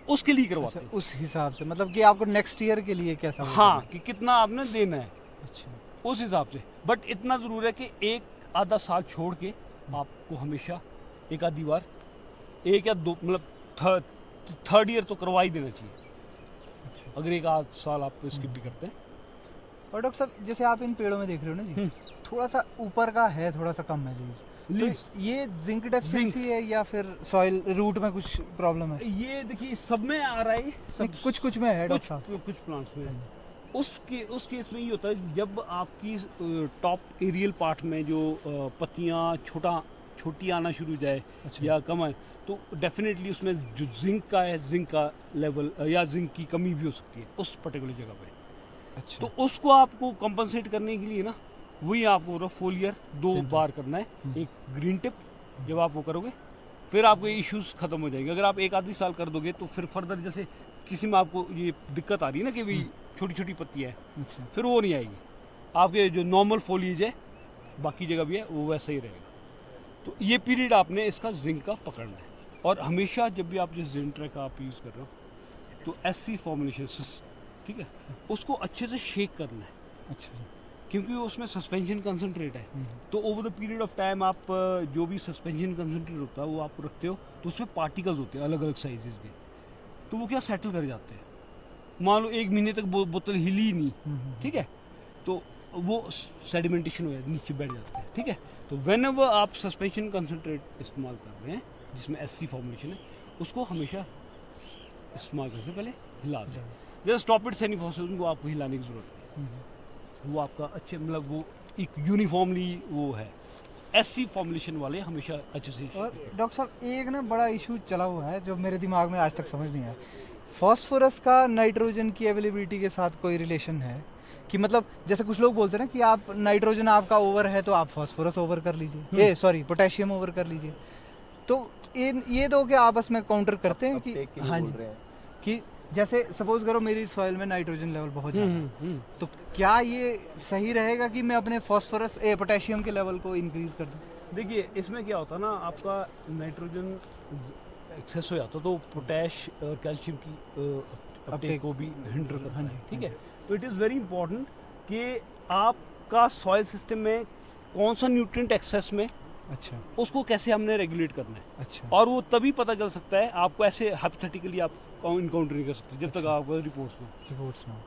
उसके लिए करवाते हैं। उस हिसाब से मतलब कि आपको नेक्स्ट ईयर के लिए कैसा होगा? हाँ, कि कितना आपने देना है अच्छा उस हिसाब से। बट इतना ज़रूर है कि एक आधा साल छोड़ के आपको हमेशा एक आधी बार, एक या दो, मतलब थर्ड ईयर तो करवा ही देना चाहिए, अच्छा। अगर एक आध साल आप स्किप भी करते हैं। और डॉक्टर साहब जैसे आप इन पेड़ों में देख रहे हो ना जी, थोड़ा सा ऊपर का है, थोड़ा सा कम है लीव्स, लीव्स तो ये जिंक डेफिशिएंसी है या फिर सॉइल रूट में कुछ प्रॉब्लम है? ये देखिए सब में आ रहा है, सब कुछ कुछ में है डॉक्टर साहब। कुछ प्लांट्स में। उस केस में ये होता है जब आपकी टॉप एरियल पार्ट में जो पत्तियाँ छोटी आना शुरू हो जाए अच्छा। या कम आए, तो डेफिनेटली उसमें जो जिंक का लेवल या जिंक की कमी भी हो सकती है उस पर्टिकुलर जगह पे। अच्छा तो उसको आपको कंपनसेट करने के लिए ना, वही आपको फोलियर 2 बार करना है, एक ग्रीन टिप, जब आप वो करोगे फिर आपको ये इश्यूज खत्म हो जाएंगे। अगर आप एक आधी साल कर दोगे तो फिर फर्दर जैसे किसी में आपको ये दिक्कत आ रही है ना कि भाई छोटी छोटी पत्ती है, अच्छा फिर वो नहीं आएगी, आपके जो नॉर्मल फोलिएज है बाकी जगह भी है वो वैसा ही रहेगा। तो ये पीरियड आपने इसका जिंक का पकड़ना है। और हमेशा जब भी आप जिस जिंक का आप यूज़ कर रहे हो तो SC फॉर्मुलेशन, ठीक है, उसको अच्छे से शेक करना है, अच्छा क्योंकि उसमें सस्पेंशन कंसंट्रेट है। तो over the period of time आप जो भी सस्पेंशन कंसंट्रेट होता है वो आप रखते हो, तो उसमें पार्टिकल्स होते हैं अलग अलग साइजेस के, तो वो क्या सेटल कर जाते हैं। मान लो 1 महीने तक बोतल हिली ही नहीं, ठीक है, तो वो सेडिमेंटेशन हो जाती है, नीचे बैठ जाता है, ठीक है। तो व्हेन एवर आप सस्पेंशन कंसंट्रेट इस्तेमाल कर रहे हैं जिसमें SC फॉर्मुलेशन है, उसको हमेशा इस्तेमाल करने से पहले हिला दें। जैसे स्टॉप इट सेनिफॉस्फेट, उनको आपको हिलाने की जरूरत है, वो आपका अच्छे मतलब वो एक यूनिफॉर्मली वो है। SC फॉर्मुलेशन वाले हमेशा अच्छे से। और डॉक्टर साहब एक ना बड़ा इशू चला हुआ है जो मेरे दिमाग में आज तक समझ नहीं आया, फास्फोरस का नाइट्रोजन की अवेलेबिलिटी के साथ कोई रिलेशन है कि मतलब जैसे कुछ लोग बोलते हैं ना कि आप नाइट्रोजन आपका ओवर है तो आप फास्फोरस ओवर कर लीजिए, सॉरी पोटेशियम ओवर कर लीजिए, तो ये दो क्या आपस में काउंटर करते हैं कि अपटेक के लिए हाँ बोल जी, रहे हैं। कि जैसे सपोज करो मेरी सॉइल में नाइट्रोजन लेवल बहुत ज़्यादा है, तो क्या ये सही रहेगा कि मैं अपने फास्फोरस पोटेशियम के लेवल को इंक्रीज कर दूं? देखिए इसमें क्या होता है ना, आपका नाइट्रोजन एक्सेस हो जाता तो पोटैश और कैल्शियम की अपटेक को भी हिंडर करता है, ठीक है। तो इट इज़ वेरी इंपॉर्टेंट कि आपका सॉइल सिस्टम में कौन सा न्यूट्रिएंट एक्सेस में, अच्छा उसको कैसे हमने रेगुलेट करना है। अच्छा और वो तभी पता चल सकता है, आपको ऐसे हाइपोथेटिकली आप इनकाउंटर नहीं कर सकते जब तक आपको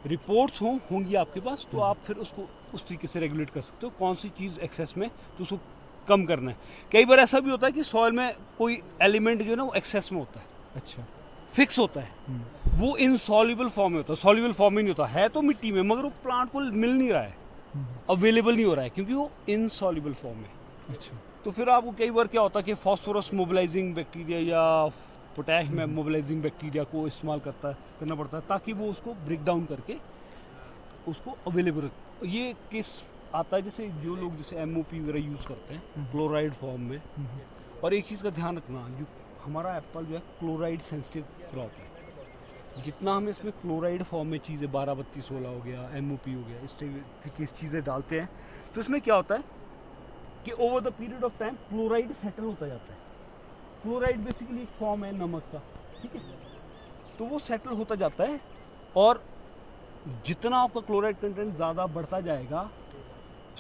रिपोर्ट्स होंगी आपके पास, तो आप फिर उसको उस तरीके से रेगुलेट कर सकते हो कौन सी चीज़ एक्सेस में, तो उसको कम करना है। कई बार ऐसा भी होता है कि सॉइल में कोई एलिमेंट जो है ना वो एक्सेस में होता है, अच्छा फिक्स होता है, वो इनसॉल्युबल फॉर्म में होता है, सॉल्युबल फॉर्म में नहीं होता है, तो मिट्टी में, मगर वो प्लांट को मिल नहीं रहा है, अवेलेबल नहीं हो रहा है क्योंकि वो इनसॉल्युबल फॉर्म में। अच्छा तो फिर आपको कई बार क्या होता है कि फास्फोरस मोबिलाइजिंग बैक्टीरिया या पोटैश में मोबिलाइजिंग बैक्टीरिया को इस्तेमाल करना पड़ता है ताकि वो उसको ब्रेक डाउन करके उसको अवेलेबल रखे। ये किस आता है, जैसे जो लोग जैसे MOP वगैरह यूज़ करते हैं क्लोराइड फॉर्म में। और एक चीज़ का ध्यान रखना, जो हमारा एप्पल जो है क्लोराइड सेंसिटिव क्रॉप है, जितना हम इसमें क्लोराइड फॉर्म में चीज़ें 12-32-16 हो गया, MOP हो गया, इस टाइप की चीज़ें डालते हैं, तो इसमें क्या होता है कि over the period of time chloride settle होता जाता है। क्लोराइड बेसिकली एक फॉर्म है नमक का, ठीक है, तो वो सेटल होता जाता है, और जितना आपका क्लोराइड कंटेंट ज़्यादा बढ़ता जाएगा,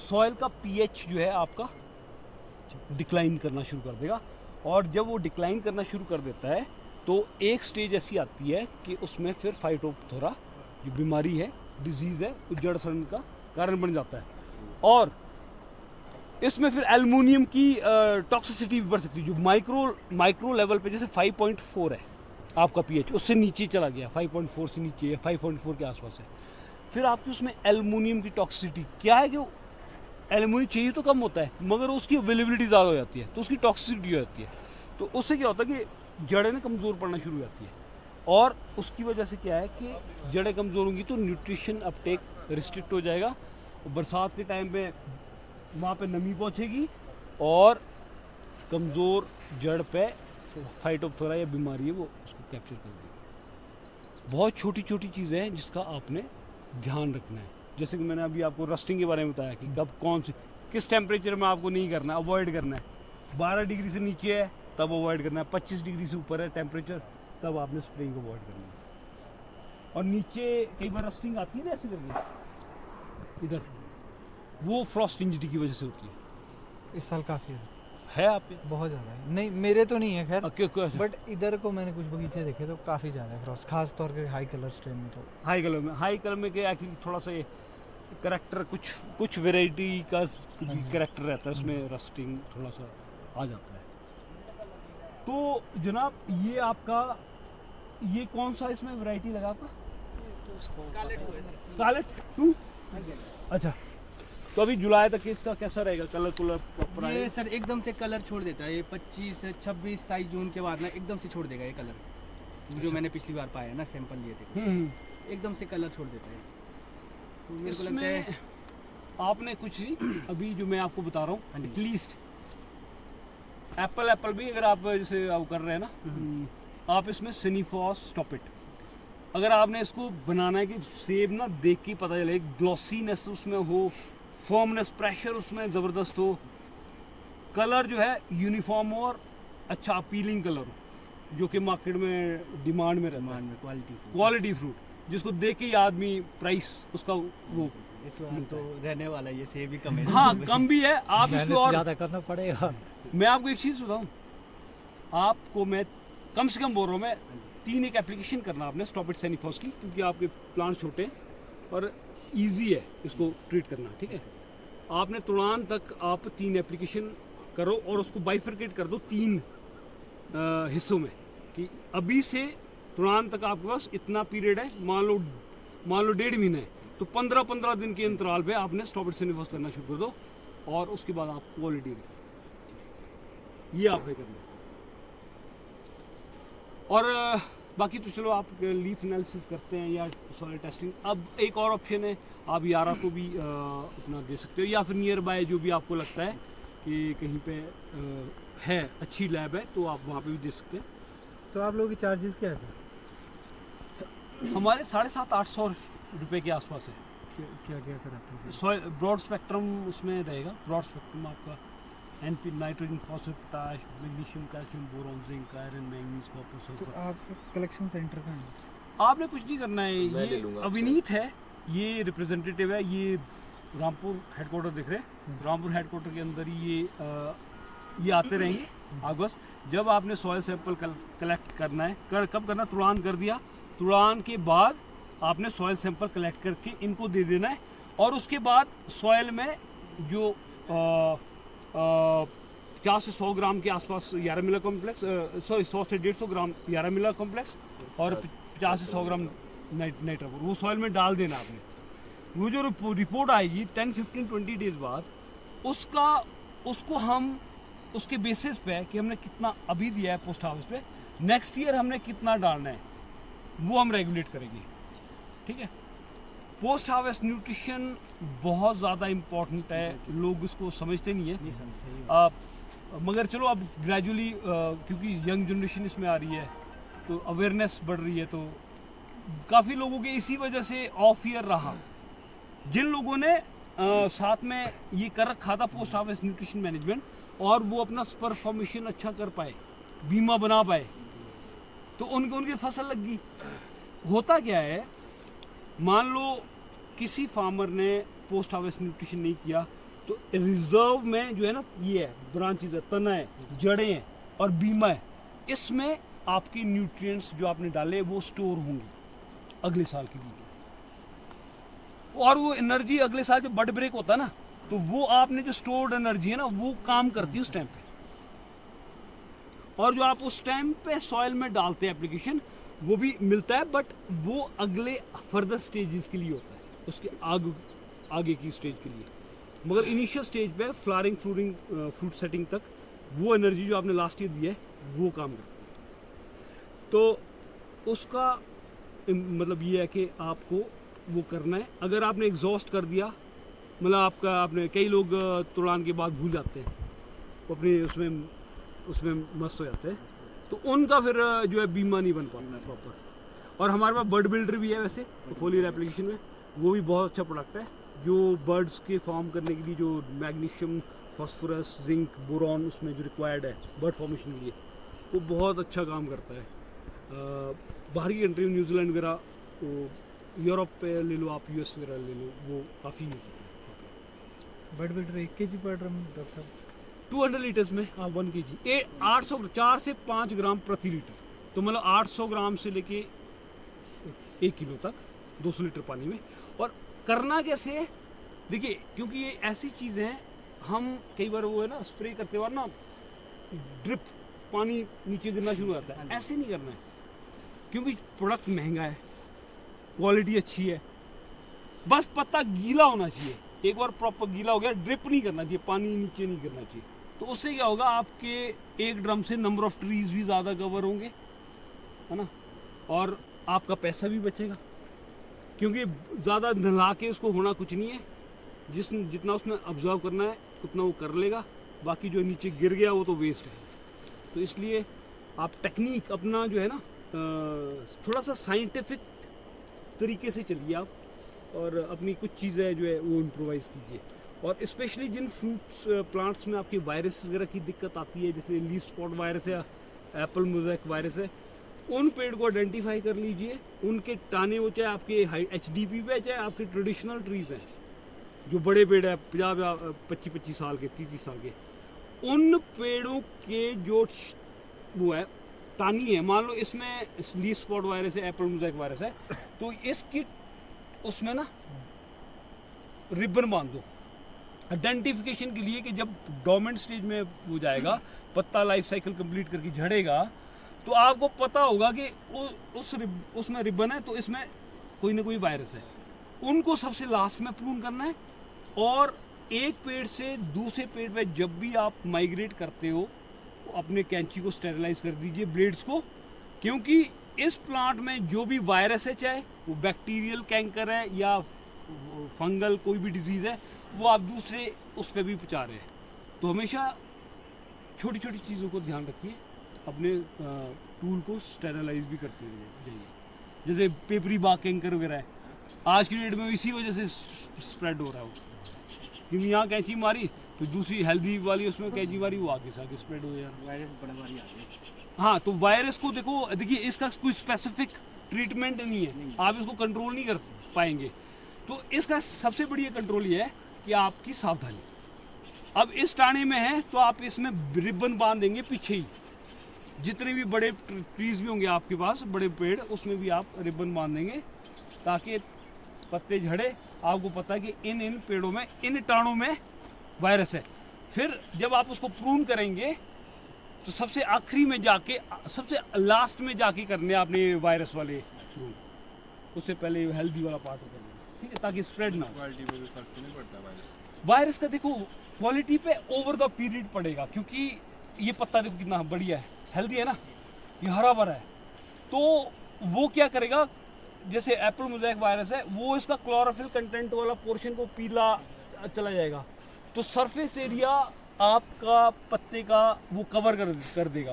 सॉइल का pH जो है आपका डिक्लाइन करना शुरू कर देगा। और जब वो डिक्लाइन करना शुरू कर देता है तो एक स्टेज ऐसी आती है कि उसमें फिर फाइटोप्थोरा जो बीमारी है, डिजीज़ है, वो जड़ सड़ने का कारण बन जाता है। और इसमें फिर एल्युमिनियम की टॉक्सिसिटी भी बढ़ सकती है, जो माइक्रो लेवल पे जैसे 5.4 है आपका pH, उससे नीचे चला गया, 5.4 से नीचे या 5.4 के आसपास है, फिर आपकी उसमें एल्युमिनियम की टॉक्सिसिटी क्या है कि एल्युमिनियम चाहिए तो कम होता है, मगर उसकी अवेलेबिलिटी ज़्यादा हो जाती है, तो उसकी टॉक्सिसिटी हो जाती है, तो उससे क्या होता है कि जड़ें ना कमज़ोर पड़ना शुरू हो जाती है। और उसकी वजह से क्या है कि जड़ें कमज़ोर होंगी तो न्यूट्रिशन अपटेक रिस्ट्रिक्ट हो जाएगा, बरसात के टाइम पे वहाँ पे नमी पहुँचेगी और कमज़ोर जड़ पे फाइटोप्थोरा या बीमारी है वो उसको कैप्चर कर देगी। बहुत छोटी छोटी चीज़ें हैं जिसका आपने ध्यान रखना है। जैसे कि मैंने अभी आपको रस्टिंग के बारे में बताया कि कब कौन सी किस टेम्परेचर में आपको नहीं करना, अवॉइड करना है। 12 डिग्री से नीचे है तब अवॉइड करना है, 25 डिग्री से ऊपर है टेम्परेचर तब आपने स्प्रेइंग अवॉइड करना है। और नीचे कई बार रस्टिंग आती है ना ऐसे करके इधर, वो फ्रॉस्ट इंजरी की वजह से होती है। इस साल काफ़ी है आप पे? बहुत ज़्यादा है, नहीं मेरे तो नहीं है खैर, क्यों? बट इधर को मैंने कुछ बगीचे देखे तो काफ़ी ज़्यादा है फ्रॉस्ट, खास तौर पे हाई कलर स्ट्रेन में। तो हाई कलर में क्या एक्चुअली थोड़ा सा ये करेक्टर कुछ वेराइटी का करेक्टर रहता है, उसमें रस्टिंग थोड़ा सा आ जाता है। तो जनाब ये आपका ये कौन सा इसमें वैरायटी लगा आपका? स्कारलेट 2। अच्छा, तो अभी जुलाई तक इसका कैसा रहेगा कलर प्रॉपर? ये सर एकदम से कलर छोड़ देता है, ये 25, 26, 27 जून के बाद ना एकदम से छोड़ देगा ये कलर। जो अच्छा। मैंने पिछली बार पाया ना, सैंपल लिए थे, एकदम से कलर छोड़ देता है। तो मेरे को लगता है आपने कुछ नहीं, अभी जो मैं आपको बता रहा हूँ एटलीस्ट एप्पल भी अगर आप जैसे आप कर रहे हैं ना, आप इसमें सिनीफॉस स्टॉप इट, अगर आपने इसको बनाना है कि सेब ना देख के पता चले, ग्लॉसीनेस उसमें हो, फर्मनेस, प्रेशर उसमें ज़बरदस्त हो, कलर जो है यूनिफॉर्म हो और अच्छा अपीलिंग कलर हो, जो कि मार्केट में डिमांड में रहता है, क्वालिटी फ्रूट जिसको देख के ही आदमी प्राइस उसका वो इस बार तो रहने वाला ये सेब भी कम है। हाँ कम भी है, आप इसको और ज़्यादा करना पड़ेगा। मैं आपको एक चीज़ बताऊँ, आपको मैं कम से कम बोल रहा हूँ, मैं 3 एक एप्लीकेशन करना आपने स्टॉप इट सैनिफॉस की, क्योंकि आपके प्लांट छोटे हैं और इजी है इसको ट्रीट करना, ठीक है। आपने तुड़ान तक आप 3 एप्लीकेशन करो और उसको बाइफरकेट कर दो 3 हिस्सों में, कि अभी से तुड़ान तक आपके पास इतना पीरियड है, मान लो 1.5 महीना है, तो 15-15 दिन के अंतराल पे आपने स्टॉप इट सैनिफॉस करना शुरू कर दो, और उसके बाद आप क्वालिटी ये आपने करना है। और बाकी तो चलो आप लीफ एनालिसिस करते हैं या सॉइल टेस्टिंग। अब एक और ऑप्शन है, आप यारा को भी अपना दे सकते हो, या फिर नियर बाय जो भी आपको लगता है कि कहीं पे है अच्छी लैब है तो आप वहाँ पे भी दे सकते हैं। तो आप लोगों की चार्जेस क्या है? हमारे 750-800 रुपये के आसपास है। क्या क्या कराते हैं? सॉइल ब्रॉड स्पेक्ट्रम उसमें रहेगा, ब्रॉड स्पेक्ट्रम आपका NP, nitrogen, phosphate, potash, magnesium, calcium, boron, zinc, iron, manganese, copper, तो सल्फर। आपका कलेक्शन सेंटर कहाँ है? आपने कुछ नहीं करना है, मैं ले ये लूँगा आपसे। अविनीत है, ये रिप्रेजेंटेटिव है, ये रामपुर हेडक्वार्टर दिख रहे हैं, रामपुर हेडक्वार्टर के अंदर ही ये आते रहेंगे। आप बस जब आपने सॉइल सैंपल कलेक्ट करना है, कब करना, तुड़ान कर दिया, तुड़ान के बाद आपने सॉइल सैंपल कलेक्ट करके इनको दे देना है, और उसके बाद सॉइल में जो 50 से 100 ग्राम के आसपास यारामिला कॉम्प्लेक्स, सॉरी 100 से 150 ग्राम यारामिला कॉम्प्लेक्स और 50 से 100 ग्राम नाइट्रोजन, वो सॉइल में डाल देना आपने। वो जो रिपोर्ट आएगी 10, 15, 20 डेज बाद, उसको हम उसके बेसिस पे कि हमने कितना अभी दिया है पोस्ट हाउस पे, नेक्स्ट ईयर हमने कितना डालना है वो हम रेगुलेट करेंगे, ठीक है। पोस्ट हार्वेस्ट न्यूट्रिशन बहुत ज़्यादा इम्पोर्टेंट है, लोग उसको समझते नहीं है। मगर चलो अब ग्रेजुअली क्योंकि यंग जनरेशन इसमें आ रही है तो अवेयरनेस बढ़ रही है, तो काफ़ी लोगों के इसी वजह से ऑफ ईयर रहा। जिन लोगों ने साथ में ये कर रखा था पोस्ट हार्वेस्ट न्यूट्रिशन मैनेजमेंट और वो अपना परफॉर्मेशन अच्छा कर पाए, बीमा बना पाए, तो उनकी फसल लग गई। होता क्या है, मान लो किसी फार्मर ने पोस्ट हार्वेस्ट न्यूट्रिशन नहीं किया तो रिजर्व में जो है ना, ये है ब्रांचेज है, तना है, जड़ें हैं और बीमा है, इसमें आपकी न्यूट्रिएंट्स जो आपने डाले वो स्टोर होंगी अगले साल के लिए। और वो एनर्जी अगले साल जब बड ब्रेक होता है ना, तो वो आपने जो स्टोर्ड एनर्जी है ना वो काम करती है उस टाइम पे। और जो आप उस टाइम पे सॉइल में डालते हैं एप्लीकेशन, वो भी मिलता है, बट वो अगले फर्दर स्टेजेस के लिए होता है, उसके आगे की स्टेज के लिए। मगर इनिशियल स्टेज पे फ्लावरिंग फ्रूट सेटिंग तक वो एनर्जी जो आपने लास्ट ईयर दी है वो काम करती है। तो उसका मतलब ये है कि आपको वो करना है। अगर आपने एग्जॉस्ट कर दिया, मतलब आपने कई लोग तुड़ान के बाद भूल जाते हैं, वो अपने उसमें मस्त हो जाते हैं, तो उनका फिर जो है बीमा नहीं बन पाता प्रॉपर। और हमारे पास बर्ड बिल्डर भी है वैसे फोलियर एप्लीकेशन में, वो भी बहुत अच्छा प्रोडक्ट है जो बर्ड्स के फार्म करने के लिए जो मैग्नीशियम, फास्फोरस, जिंक, बोरॉन उसमें जो रिक्वायर्ड है बर्ड फॉर्मेशन के लिए, वो बहुत अच्छा काम करता है। बाहर की कंट्री में न्यूजीलैंड वगैरह, तो यूरोप पे ले लो आप, यूएस वगैरह ले लो, वो काफ़ी यूज होता है। बर्ड बिल्डर 1 kg पर ड्रम डॉक्टर 200 लीटर्स में आप 1 kg 4 से 5 ग्राम प्रति लीटर, तो मतलब 800 ग्राम से लेके 1 किलो तक 200 लीटर पानी में। और करना कैसे है, देखिए क्योंकि ये ऐसी चीज़ें हैं, हम कई बार वो है ना स्प्रे करते हुए ना ड्रिप पानी नीचे गिरना शुरू हो जाता है, ऐसे नहीं करना है, क्योंकि प्रोडक्ट महंगा है, क्वालिटी अच्छी है, बस पत्ता गीला होना चाहिए। एक बार प्रॉपर गीला हो गया, ड्रिप नहीं करना चाहिए, पानी नीचे नहीं गिरना चाहिए। तो उससे क्या होगा, आपके एक ड्रम से नंबर ऑफ ट्रीज भी ज़्यादा कवर होंगे, है ना, और आपका पैसा भी बचेगा, क्योंकि ज़्यादा नहला के उसको होना कुछ नहीं है। जितना उसमें ऑब्जर्व करना है उतना वो कर लेगा, बाकी जो नीचे गिर गया वो तो वेस्ट है। तो इसलिए आप टेक्निक अपना जो है ना थोड़ा सा साइंटिफिक तरीके से चलिए आप, और अपनी कुछ चीज़ें जो है वो इम्प्रोवाइज़ कीजिए। और स्पेशली जिन फ्रूट्स प्लांट्स में आपकी वायरस वगैरह की दिक्कत आती है, जैसे लीफ स्पॉट वायरस है, एप्पल मोज़ेक वायरस है, उन पेड़ को आइडेंटिफाई कर लीजिए। उनके टाने, वो चाहे आपके HDP पे, चाहे आपके ट्रेडिशनल ट्रीज हैं जो बड़े पेड़ है 50-25 साल के, 30 साल के, उन पेड़ों के जो वो है टानी है, मान लो इसमें लीफ स्पॉट वायरस है, एप्पल मोज़ेक वायरस है, तो इसकी उसमें ना रिबन बांध दो आइडेंटिफिकेशन के लिए, कि जब डोमेंट स्टेज में वो जाएगा, पत्ता लाइफ साइकिल कंप्लीट करके झड़ेगा, तो आपको पता होगा कि उसमें रिबन है, तो इसमें कोई ना कोई वायरस है। उनको सबसे लास्ट में प्रून करना है। और एक पेड़ से दूसरे पेड़ पे जब भी आप माइग्रेट करते हो, तो अपने कैंची को स्टेरिलाइज कर दीजिए, ब्लेड्स को, क्योंकि इस प्लांट में जो भी वायरस है, चाहे वो बैक्टीरियल कैंकर है या फंगल कोई भी डिजीज़ है, वो आप दूसरे उस पर भी पहुँचा रहे हैं। तो हमेशा छोटी छोटी चीज़ों को ध्यान रखिए, अपने टूल को स्टेरिलाइज भी करते जाइए। जैसे पेपरी बाग कैंकर वगैरह है, आज की डेट में इसी वजह से स्प्रेड हो रहा है वो, क्योंकि यहाँ कैंची मारी तो दूसरी हेल्दी वाली उसमें कैंची मारी, वो आगे से आगे स्प्रेड हो गया, वायरस बड़ा बारी आ गया। हाँ, तो वायरस को देखिए इसका कोई स्पेसिफिक ट्रीटमेंट नहीं है, आप इसको कंट्रोल नहीं कर पाएंगे। तो इसका सबसे बढ़िया कंट्रोल ये है कि आपकी सावधानी। अब इस टाने में है तो आप इसमें रिबन बांध देंगे पीछे ही, जितने भी बड़े ट्रीज भी होंगे आपके पास, बड़े पेड़, उसमें भी आप रिबन बांध देंगे, ताकि पत्ते झड़े। आपको पता है कि इन पेड़ों में, इन टाणों में वायरस है। फिर जब आप उसको प्रून करेंगे तो सबसे आखिरी में जाके, सबसे लास्ट में जाके करने आपने वायरस वाले प्रून, उससे पहले हेल्दी वाला पार्ट करना, ठीक है, ताकि स्प्रेड ना हो। क्वालिटी पे भी फर्क नहीं पड़ता वायरस। वायरस का देखो क्वालिटी पे ओवर द पीरियड पड़ेगा, क्योंकि ये पत्ता देखो कितना बढ़िया है, हेल्दी है ना, ये हरा भरा है, तो वो क्या करेगा, जैसे एप्पल मोज़ेक वायरस है, वो इसका क्लोरोफिल कंटेंट वाला पोर्शन को पीला चला जाएगा, तो सरफेस एरिया आपका पत्ते का वो कवर कर देगा,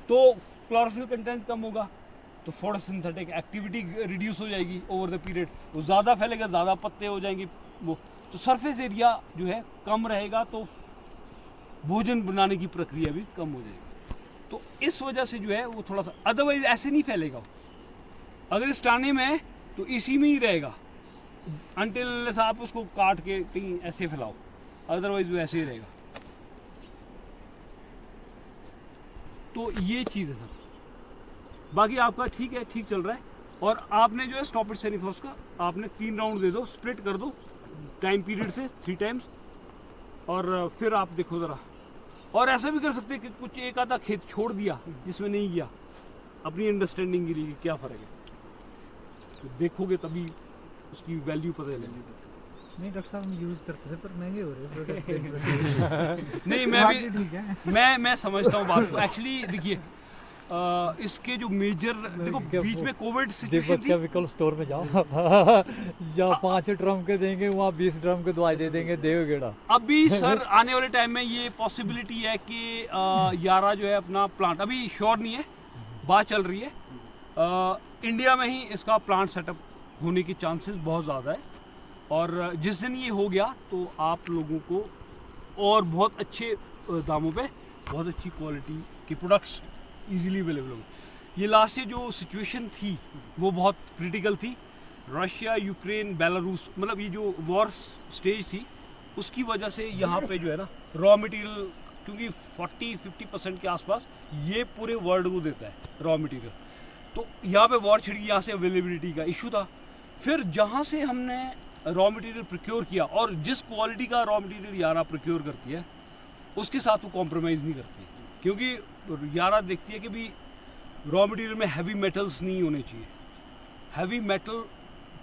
तो क्लोरोफिल कंटेंट कम होगा, तो फोटोसिंथेटिक एक्टिविटी रिड्यूस हो जाएगी ओवर द पीरियड, वो ज़्यादा फैलेगा, ज़्यादा पत्ते हो जाएंगे वो, तो सरफेस एरिया जो है कम रहेगा, तो भोजन बनाने की प्रक्रिया भी कम हो जाएगी। तो इस वजह से जो है वो थोड़ा सा, अदरवाइज ऐसे नहीं फैलेगा। अगर इस टाने में है तो इसी में ही रहेगा अनटिल आप उसको काट के कहीं ऐसे फैलाओ, अदरवाइज वो ऐसे ही रहेगा। तो ये चीज़ है सर, बाकी आपका ठीक है, ठीक चल रहा है। और आपने जो है स्टॉप इट सेनिफॉस का आपने 3 राउंड दे दो, स्प्लिट कर दो टाइम पीरियड से 3 टाइम्स, और फिर आप देखो ज़रा। और ऐसा भी कर सकते हैं कि कुछ एक आधा खेत छोड़ दिया जिसमें नहीं गया, अपनी अंडरस्टैंडिंग के लिए क्या फ़र्क है, तो देखोगे तभी उसकी वैल्यू पता चलेगी। नहीं डॉक्टर साहब, हम यूज़ करते थे पर महंगे हो रहे हैं। नहीं मैं भी ठीक है, मैं समझता हूँ बात को। एक्चुअली देखिए इसके जो मेजर, देखो बीच में कोविड सिचुएशन थी, केमिकल स्टोर में जाओ या 5 ड्रम के देंगे, वहाँ 20 ड्रम के दवाई दे देंगे, देव गेड़ा। अभी सर आने वाले टाइम में ये पॉसिबिलिटी है कि यारा जो है अपना प्लांट, अभी श्योर नहीं है, बात चल रही है, इंडिया में ही इसका प्लांट सेटअप होने के चांसेस बहुत ज़्यादा है। और जिस दिन ये हो गया तो आप लोगों को और बहुत अच्छे दामों पे बहुत अच्छी क्वालिटी के प्रोडक्ट्स इजीली अवेलेबल होंगे। ये लास्ट ईयर जो सिचुएशन थी वो बहुत क्रिटिकल थी, रशिया, यूक्रेन, बेलारूस, मतलब ये जो वॉर स्टेज थी उसकी वजह से यहाँ पे जो है ना रॉ मटेरियल, क्योंकि 40-50% के आसपास ये पूरे वर्ल्ड को देता है रॉ मटेरियल, तो यहाँ पे वॉर छिड़ी, यहाँ से अवेलेबिलिटी का इशू था। फिर जहाँ से हमने रॉ मटेरियल प्रोक्योर किया, और जिस क्वालिटी का रॉ मटेरियल यारा प्रोक्योर करती है उसके साथ वो कॉम्प्रोमाइज़ नहीं करती, क्योंकि यारा देखती है कि भी रॉ मटेरियल में हैवी मेटल्स नहीं होने चाहिए। हैवी मेटल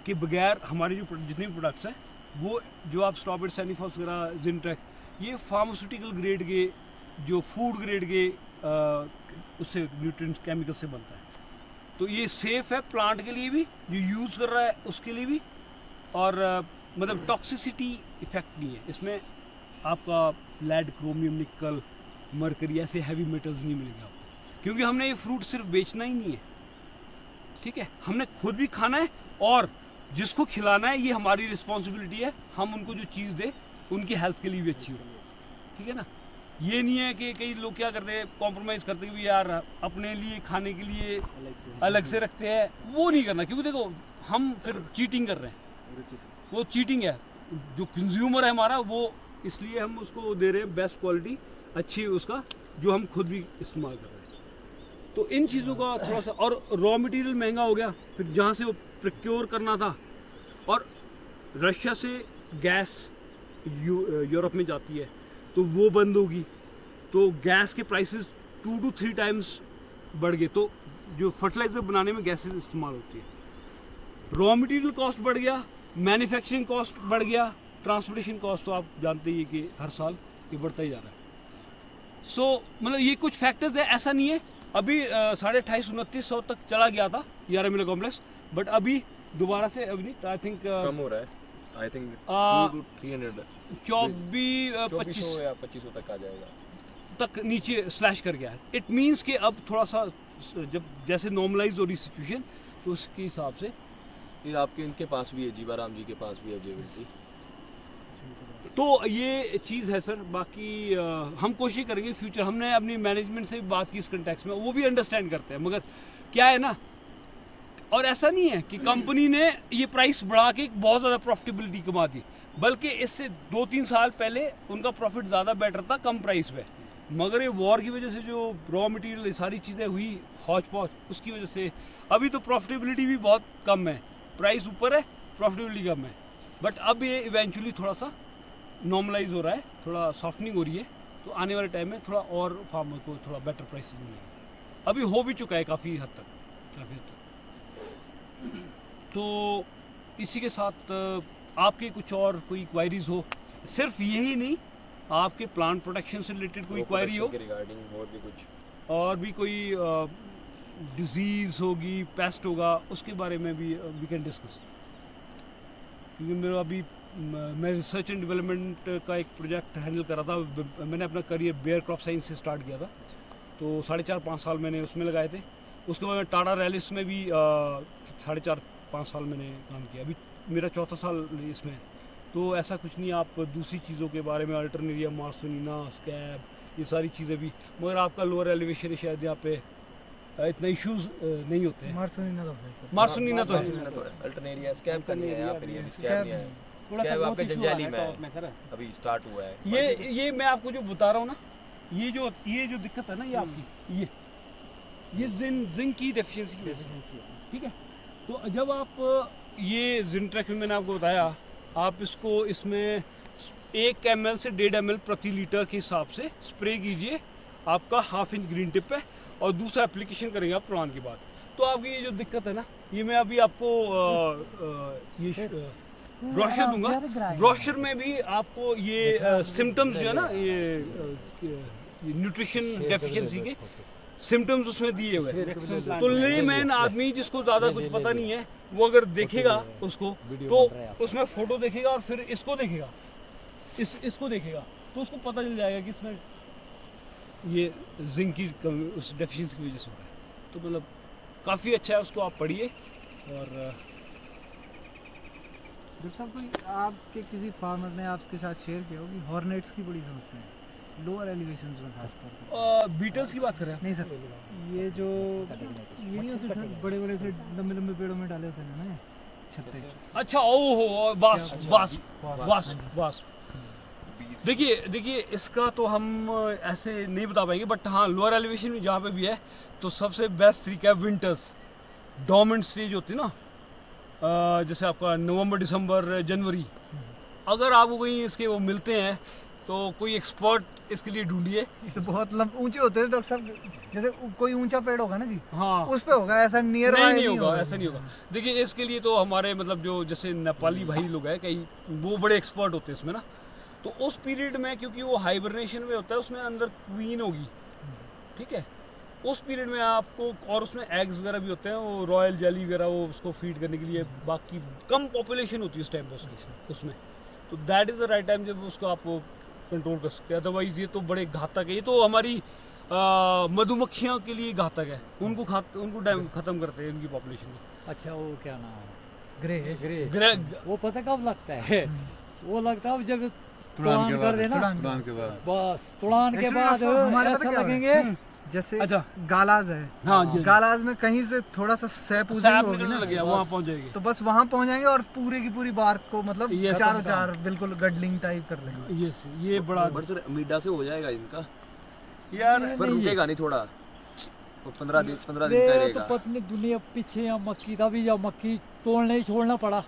के बगैर हमारे जो जितने भी प्रोडक्ट्स हैं, वो जो आप स्टॉप इट सेनिफॉस वगैरह, जिनटेक, ये फार्मास्यूटिकल ग्रेड के, जो फूड ग्रेड के उससे न्यूट्रिएंट्स केमिकल से बनता है, तो ये सेफ़ है प्लांट के लिए भी, जो यूज़ कर रहा है उसके लिए भी, और मतलब टॉक्सिसिटी इफेक्ट नहीं है इसमें। आपका लेड, क्रोमियम, निकल, मरकरी ऐसे हैवी मेटल्स नहीं मिलेंगे आपको, क्योंकि हमने ये फ्रूट सिर्फ बेचना ही नहीं है, ठीक है, हमने खुद भी खाना है और जिसको खिलाना है, ये हमारी रिस्पॉन्सिबिलिटी है, हम उनको जो चीज़ दें उनकी हेल्थ के लिए भी अच्छी हो, ठीक है ना। ये नहीं है कि कई लोग क्या करते हैं, कॉम्प्रोमाइज़ करते हैं कि यार अपने लिए खाने के लिए अलग से रखते हैं, वो नहीं करना, क्योंकि देखो हम फिर चीटिंग कर रहे हैं, वो चीटिंग है। जो कंज्यूमर है हमारा, वो इसलिए हम उसको दे रहे हैं बेस्ट क्वालिटी, अच्छी उसका, जो हम खुद भी इस्तेमाल कर रहे हैं। तो इन चीज़ों का थोड़ा सा, और रॉ मटेरियल महंगा हो गया, फिर जहाँ से वो प्रोक्योर करना था, और रशिया से गैस यूरोप में जाती है तो वो बंद होगी, तो गैस के प्राइसेस 2 to 3 टाइम्स बढ़ गए, तो जो फर्टिलाइज़र बनाने में गैसेस इस्तेमाल होती है, रॉ मटेरियल कॉस्ट बढ़ गया, मैन्युफैक्चरिंग कॉस्ट बढ़ गया, ट्रांसपोर्टेशन कॉस्ट तो आप जानते ही हैं कि हर साल ये बढ़ता ही जा रहा है। सो मतलब ये कुछ फैक्टर्स है, ऐसा नहीं है। अभी 2850-2900 तक चला गया था यारा मिला कॉम्प्लेक्स, बट अभी दोबारा से अभी आई थिंक कम हो रहा है, आई थिंक 300 24-25 या 2500 तक आ जाएगा, तक नीचे स्लैश कर गया है। इट मीन्स कि अब थोड़ा सा जब जैसे नॉर्मलाइज हो रही सिचुएशन, तो उसके हिसाब से फिर आपके इनके पास भी है, जीवाराम जी के पास भी अवेलेबिलिटी, तो ये चीज़ है सर। बाकी हम कोशिश करेंगे फ्यूचर, हमने अपनी मैनेजमेंट से भी बात की इस कंटेक्स्ट में, वो भी अंडरस्टैंड करते हैं, मगर क्या है ना, और ऐसा नहीं है कि कंपनी ने ये प्राइस बढ़ा के बहुत ज़्यादा प्रॉफिटेबिलिटी कमा दी, बल्कि इससे 2-3 साल पहले उनका प्रॉफिट ज़्यादा बेटर था कम प्राइस पे, मगर ये वॉर की वजह से जो रॉ मटेरियल सारी चीज़ें हुई हौच पौच, उसकी वजह से अभी तो प्रॉफिटेबिलिटी भी बहुत कम है, प्राइस ऊपर है, प्रॉफिटेबिलिटी कम है, बट अब ये इवेंचुअली थोड़ा सा नॉर्मलाइज हो रहा है, थोड़ा सॉफ्टनिंग हो रही है, तो आने वाले टाइम में थोड़ा और फार्मर को थोड़ा बेटर प्राइसेस मिलेंगे। अभी हो भी चुका है काफ़ी हद तक। तो इसी के साथ आपके कुछ और कोई क्वायरीज हो, सिर्फ यही नहीं, आपके प्लांट प्रोटेक्शन से रिलेटेड कोई क्वायरी हो, रिगार्डिंग और भी कुछ, और भी कोई डिजीज़ होगी, पेस्ट होगा, उसके बारे में भी वी कैन डिस्कस। क्योंकि मेरा अभी मैं रिसर्च एंड डेवलपमेंट का एक प्रोजेक्ट हैंडल कर रहा था। मैंने अपना करियर बेयर क्रॉप साइंस से स्टार्ट किया था, तो 4.5-5 साल मैंने उसमें लगाए थे। उसके बाद मैं टाटा रैलिस में भी 4.5-5 साल मैंने काम किया। अभी मेरा 4था साल इसमें है। तो ऐसा कुछ नहीं, आप दूसरी चीज़ों के बारे में, अल्टरनेरिया, मार्सोनिना, स्कैब, ये सारी चीज़ें भी, मगर आपका लोअर एलिवेशन है, शायद यहाँ पे इतना इश्यूज नहीं होते हैं। मार्सोनिना तो है सर। मार्सोनिना तो है, अल्टरनेरिया स्कैब का नहीं है यहाँ पे, ये स्कैब नहीं है। थोड़ा सा स्कैब बहुत आपके issue आ जंजाली रहा में है है, top में सर। अभी स्टार्ट हुआ है। ये मैं आपको जो बता रहा हूँ ना, ये जो दिक्कत है ना, ये आपकी ये जिंक की डेफिशिएंसी की वजह से, ठीक है। तो जब आप ये जिंट्रेक्स में मैंने आपको बताया, आप इसको इसमें 1 ml से 1.5 ml प्रति लीटर के हिसाब से स्प्रे कीजिए आपका 1/2 इंच ग्रीन टिप पे, और दूसरा एप्लीकेशन करेंगे आप पुरान के बाद। तो आपकी ये जो दिक्कत है ना, ये मैं अभी आपको ये ब्रोशर दूंगा। ब्रोशर में भी आपको ये सिम्टम्स जो है ना, ये न्यूट्रिशन डेफिशिएंसी के सिम्टम्स उसमें दिए हुए हैं। तो लेमैन आदमी जिसको ज़्यादा कुछ पता नहीं है, वो अगर देखेगा उसको, तो उसमें फ़ोटो देखेगा और फिर इसको देखेगा, इसको देखेगा, तो उसको पता चल जाएगा कि इसमें ये जिंक की उस डेफिशिएंसी की वजह से हो रहा है। तो मतलब काफ़ी अच्छा है, उसको आप पढ़िए। और डॉक्टर साहब, कोई आपके किसी फार्मर ने आपके साथ शेयर किया हो कि हॉर्नेट्स की बड़ी समस्या है लोअर एलिवेशंस में खासतौर पर? बीटल्स की बात करें आप? नहीं सर, ये जो ये नहीं होते सर, बड़े बड़े से लंबे लंबे पेड़ों में डाले होते हैं ना छत्ते। अच्छा, ओहो, वास्प। देखिए इसका तो हम ऐसे नहीं बता पाएंगे, बट हाँ, लोअर एलिवेशन में जहाँ पे भी है, तो सबसे बेस्ट तरीका है विंटर्स। डोर्मेंट स्टेज होती है ना, जैसे आपका नवंबर, दिसंबर, जनवरी, अगर आपको कहीं इसके वो मिलते हैं, तो कोई एक्सपर्ट इसके लिए ढूंढिए। तो बहुत ऊंचे होते हैं डॉक्टर साहब, जैसे कोई ऊंचा पेड़ होगा ना जी, हाँ, उस पे होगा, ऐसा नियर नहीं होगा, ऐसा नहीं होगा। देखिए इसके लिए तो हमारे मतलब जो जैसे नेपाली भाई लोग हैं कई, वो बड़े एक्सपर्ट होते हैं इसमें ना। तो उस पीरियड में, क्योंकि वो हाइबरनेशन में होता है, उसमें अंदर क्वीन होगी, ठीक है, उस पीरियड में आपको, और उसमें एग्स वगैरह भी होते हैं, वो रॉयल जेली वगैरह, वो उसको फीड करने के लिए, बाकी कम पॉपुलेशन होती है उस टाइम पर उसमें। तो that is the right time जब उसको आप कंट्रोल कर सकते हैं। अदरवाइज ये तो बड़े घातक है, ये तो हमारी मधुमक्खियों के लिए घातक है, उनको ख़त्म करते हैं इनकी पॉपुलेशन को। अच्छा, वो क्या नाम है? Grey grey. वो पता कब लगता है? वो लगता है जब तुड़ान कर देना, बस तुड़ान के बाद हमारे ऐसा लगेंगे जैसे अच्छा, गालाज है, हाँ, गालाज में कहीं से थोड़ा सा सैप निकलने लग गया, वहाँ पहुँच जाएगी। तो बस वहाँ पहुँच जाएंगे और पूरी की पूरी बार को मतलब Yes. चारों चार बिल्कुल गडलिंग टाइप कर लेंगे। ये बड़ा बट सर मीडा से हो जाएगा इनका, यार, पर रुकेगा नहीं थोड़ा, तो 15 दिन का तो रहेगा। पत्नी दुनिया पीछे या मक्की था भी, या मक्की तोड़ने ही छोड़ना पड़ा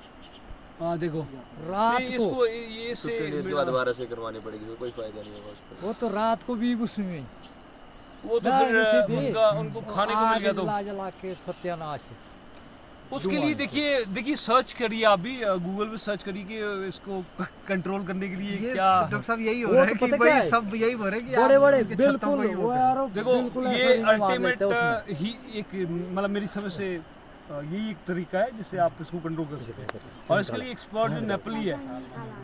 हाँ, देखो रात नहीं, को। तो फिर इसके बाद दोबारा से करवानी पड़ेगी, तो कोई फायदा नहीं होगा उस वो तो रात को भी उसमें वो तो फिर उनको खाने को मिल गया, तो जला के सत्यानाश। उसके लिए देखिए सर्च करिए, आप भी गूगल पे सर्च करिए कि इसको कंट्रोल करने के लिए ये क्या। डॉक्टर साहब यही हो वो रहा तो है कि पता क्या भाई है? सब यही बोल रहे हैं कि बड़े आप बड़े उनके छत्तों बिल्कुल को ही वो होता है। यार, देखो बिल्कुल ये ऐसा ही मार अल्टीमेट देते हैं उसमें। ही एक मतलब मेरी समझ से यही एक तरीका है जिससे आप इसको कंट्रोल कर सकते हैं। और इसके लिए एक्सपर्ट जो नेपाली है,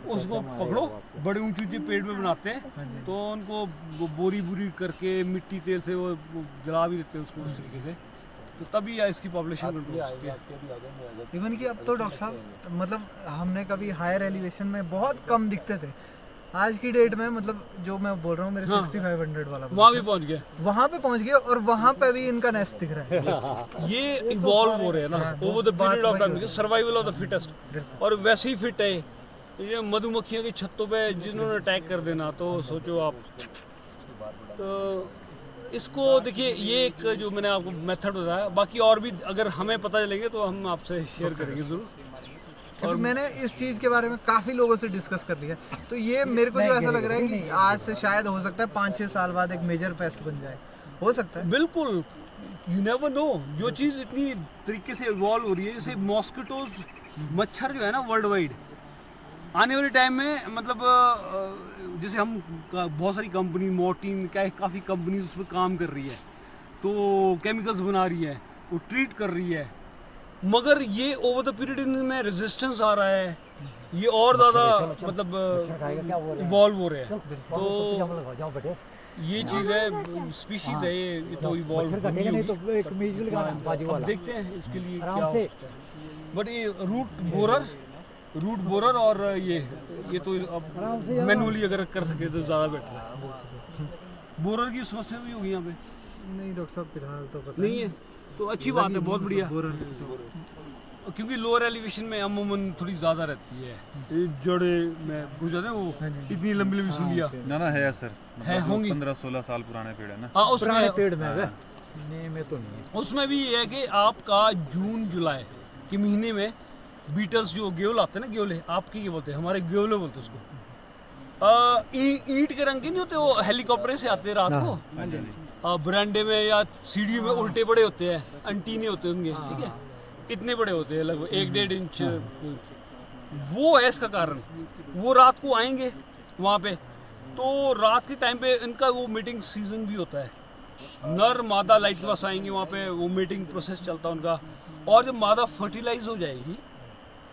उसको पकड़ो, बड़े ऊंचे ऊंचे पेड़ में बनाते हैं, तो उनको बोरी करके मिट्टी तेल से वो जला भी देते हैं उसको उस तरीके से, तो तभी इसकी पॉपुलेशन कंट्रोल होती है। इवन कि अब तो डॉक्टर साहब मतलब हमने कभी हायर एलिवेशन में बहुत कम दिखते थे, आज की डेट में मतलब जो मैं बोल रहा हूँ मेरे 6500 वाला वहाँ भी पहुँच गया, वहाँ पे पहुँच गए और वहाँ पे भी इनका नेस्ट दिख रहा है। ये इवॉल्व हो रहे हैं ना over the period of time, survival of the fittest, और वैसे ही फिट है ये मधुमक्खियों की छत्तों पे जिन्होंने अटैक कर देना, तो सोचो आप। तो इसको देखिए, ये एक जो मैंने आपको मेथड बताया, बाकी और भी अगर हमें पता चलेंगे तो हम आपसे शेयर करेंगे ज़रूर। क्योंकि मैंने इस चीज़ के बारे में काफ़ी लोगों से डिस्कस कर लिया, तो ये मेरे को जो ऐसा लग रहा है कि आज से शायद हो सकता है 5-6 साल बाद एक मेजर पेस्ट बन जाए, हो सकता है। बिल्कुल, यू नेवर नो, जो चीज़ इतनी तरीके से इवॉल्व हो रही है, जैसे मॉस्किटोज, मच्छर जो है ना वर्ल्ड वाइड, आने वाले टाइम में मतलब जैसे हम बहुत सारी कंपनी, मोर्टीन, क्या काफ़ी कंपनीज उस पर काम कर रही है, तो केमिकल्स बना रही है, वो ट्रीट कर रही है, मगर ये ओवर द पीरियड इनमें रेजिस्टेंस आ रहा है, ये और ज़्यादा मतलब इवॉल्व हो रहे हैं। तो ये चीज़ है, स्पीशीज है ये तो इवॉल्व होगी। अब देखते हैं इसके लिए क्या होता है। बट ये रूट बोरर और ये तो अब मैनुअली अगर कर सके तो ज़्यादा बेटर है। बोरर की समस्या भी होगी यहाँ पे? नहीं डॉक्टर साहब, फिलहाल तो पता नहीं है, तो अच्छी बात है, बहुत बढ़िया। क्योंकि लोअर एलिवेशन में अमूमन थोड़ी ज़्यादा रहती है, ये जड़े में पूछा था वो इतनी लंबी लंबी सुलिया ना है सर, है होंगी 15-16 साल पुराने पेड़ है ना। हाँ, उसमें पेड़ में है, नए में तो नहीं है। उसमें भी ये है कि आपका जून जुलाई के महीने में बीटल्स जो ग्योल आते हैं ना, ग्योले आपके क्या बोलते हैं, हमारे ग्योले बोलते हैं उसको। ईंट के रंग के नहीं होते, वो हेलीकॉप्टर से आते हैं रात को, बरांडे में या सीढ़ी में उल्टे बड़े होते हैं, अंटीने होते होंगे, ठीक है, इतने बड़े होते हैं, लगभग 1-1.5 इंच। वो है इसका कारण। वो रात को आएंगे वहाँ पे, तो रात के टाइम पे इनका वो मीटिंग सीजन भी होता है, नर मादा लाइट के पास आएंगे, वहाँ पे वो मीटिंग प्रोसेस चलता है उनका। और जब मादा फर्टिलाइज हो जाएगी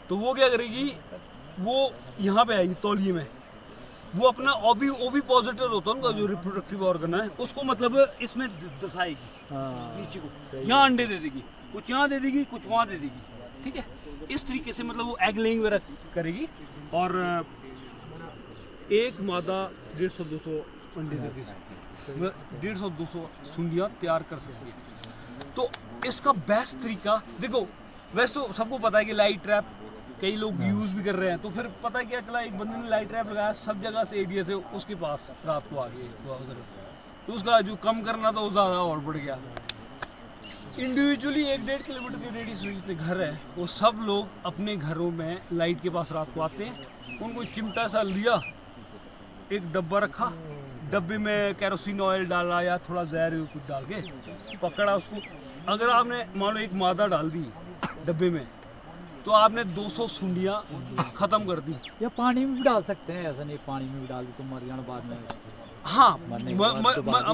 तो वो क्या करेगी, वो यहाँ पे आएगी तौलिए में, वो अपना ओविपोजिटर होता है उनका जो रिप्रोडक्टिव ऑर्गन है, उसको मतलब इसमें दसाएगी नीचे को, यहाँ अंडे दे देगी, कुछ यहाँ दे देगी, कुछ वहाँ दे देगी, ठीक है। इस तरीके से मतलब वो एग लेइंग वगैरह करेगी, और एक मादा 150-200 अंडे दे देगी, 150-200 सुंडियाँ तैयार कर सकती है। तो इसका बेस्ट तरीका देखो, वैसे तो सबको पता है कि लाइट ट्रैप कई लोग यूज़ भी कर रहे हैं, तो फिर पता है क्या चला, एक बंदे ने लाइट ट्रैप लगाया, सब जगह से एरिया से उसके पास रात को आ गए, तो उसका जो कम करना था वो ज़्यादा और बढ़ गया। इंडिविजुअली 1-1.5 किलोमीटर के रेडियस में जितने घर हैं, वो सब लोग अपने घरों में लाइट के पास रात को आते हैं, उनको चिमटा सा लिया, एक डब्बा रखा, डब्बे में केरोसिन ऑयल डाला या थोड़ा जहर कुछ डाल के पकड़ा उसको। अगर आपने मान लो एक मादा डाल दी डब्बे में, तो आपने 200 सुंडियाँ ख़त्म कर दी। या पानी में भी डाल सकते हैं, ऐसा नहीं पानी में भी डाल दी तो मर जाना बाद में। हाँ,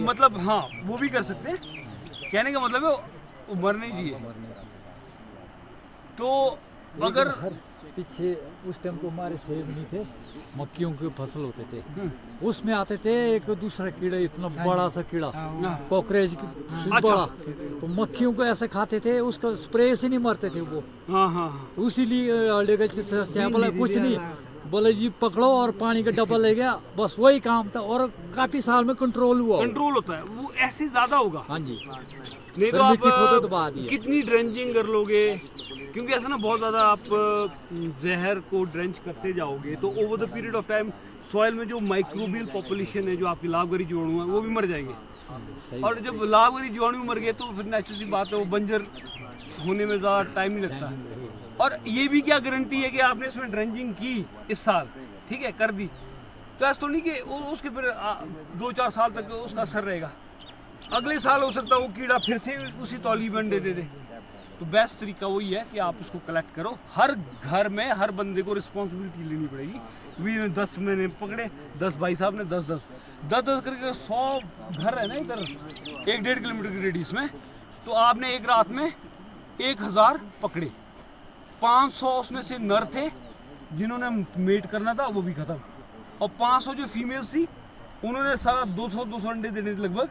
मतलब हाँ, वो भी कर सकते हैं, कहने का मतलब है वो मरने चाहिए। तो अगर पीछे उस टाइम तो हमारे सेब नहीं थे, मक्खियों के फसल होते थे, उसमें आते थे एक दूसरा कीड़ा, इतना बड़ा सा कीड़ा, कॉकरोच बड़ा, तो मक्खियों को ऐसे खाते थे, उसका स्प्रे से नहीं मरते थे वो। हाँ, उसीलिए बोला कुछ नहीं, बोले जी पकड़ो और पानी का डब्बा ले गया, बस वही काम था, और काफी साल में कंट्रोल हुआ। कंट्रोल होता है वो, ऐसे ज्यादा होगा। हाँ जी, नहीं तो आप तो बात ही कितनी ड्रेंचिंग कर लोगे, क्योंकि ऐसा ना बहुत ज़्यादा आप जहर को ड्रेंच करते जाओगे तो over the period of time soil में जो माइक्रोबियल पॉपुलेशन है, जो आपके लाभकारी जीवाणु हैं, वो भी मर जाएंगे। और जब लाभकारी जीवाणु मर गए तो फिर नेचुरल सी बात है, वो बंजर होने में ज़्यादा टाइम नहीं लगता। और ये भी क्या गारंटी है कि आपने इसमें ड्रेंचिंग की इस साल, ठीक है, कर दी, तो ऐसा तो नहीं कि उसके फिर 2-4 साल तक उसका असर रहेगा। अगले साल हो सकता है वो कीड़ा फिर से उसी तौली में अंडे दे दे। तो बेस्ट तरीका वही है कि आप इसको कलेक्ट करो। हर घर में हर बंदे को रिस्पॉन्सिबिलिटी लेनी पड़ेगी। वी 10 मैंने पकड़े, 10 भाई साहब ने 10 करके 100 घर है ना इधर 1-1.5 किलोमीटर की रेडियस में, तो आपने एक रात में 1000 पकड़े, 500 उसमें से नर थे जिन्होंने मेट करना था, वो भी खत्म, और 500 जो फीमेल्स थी उन्होंने सारा 200 अंडे देने थे लगभग।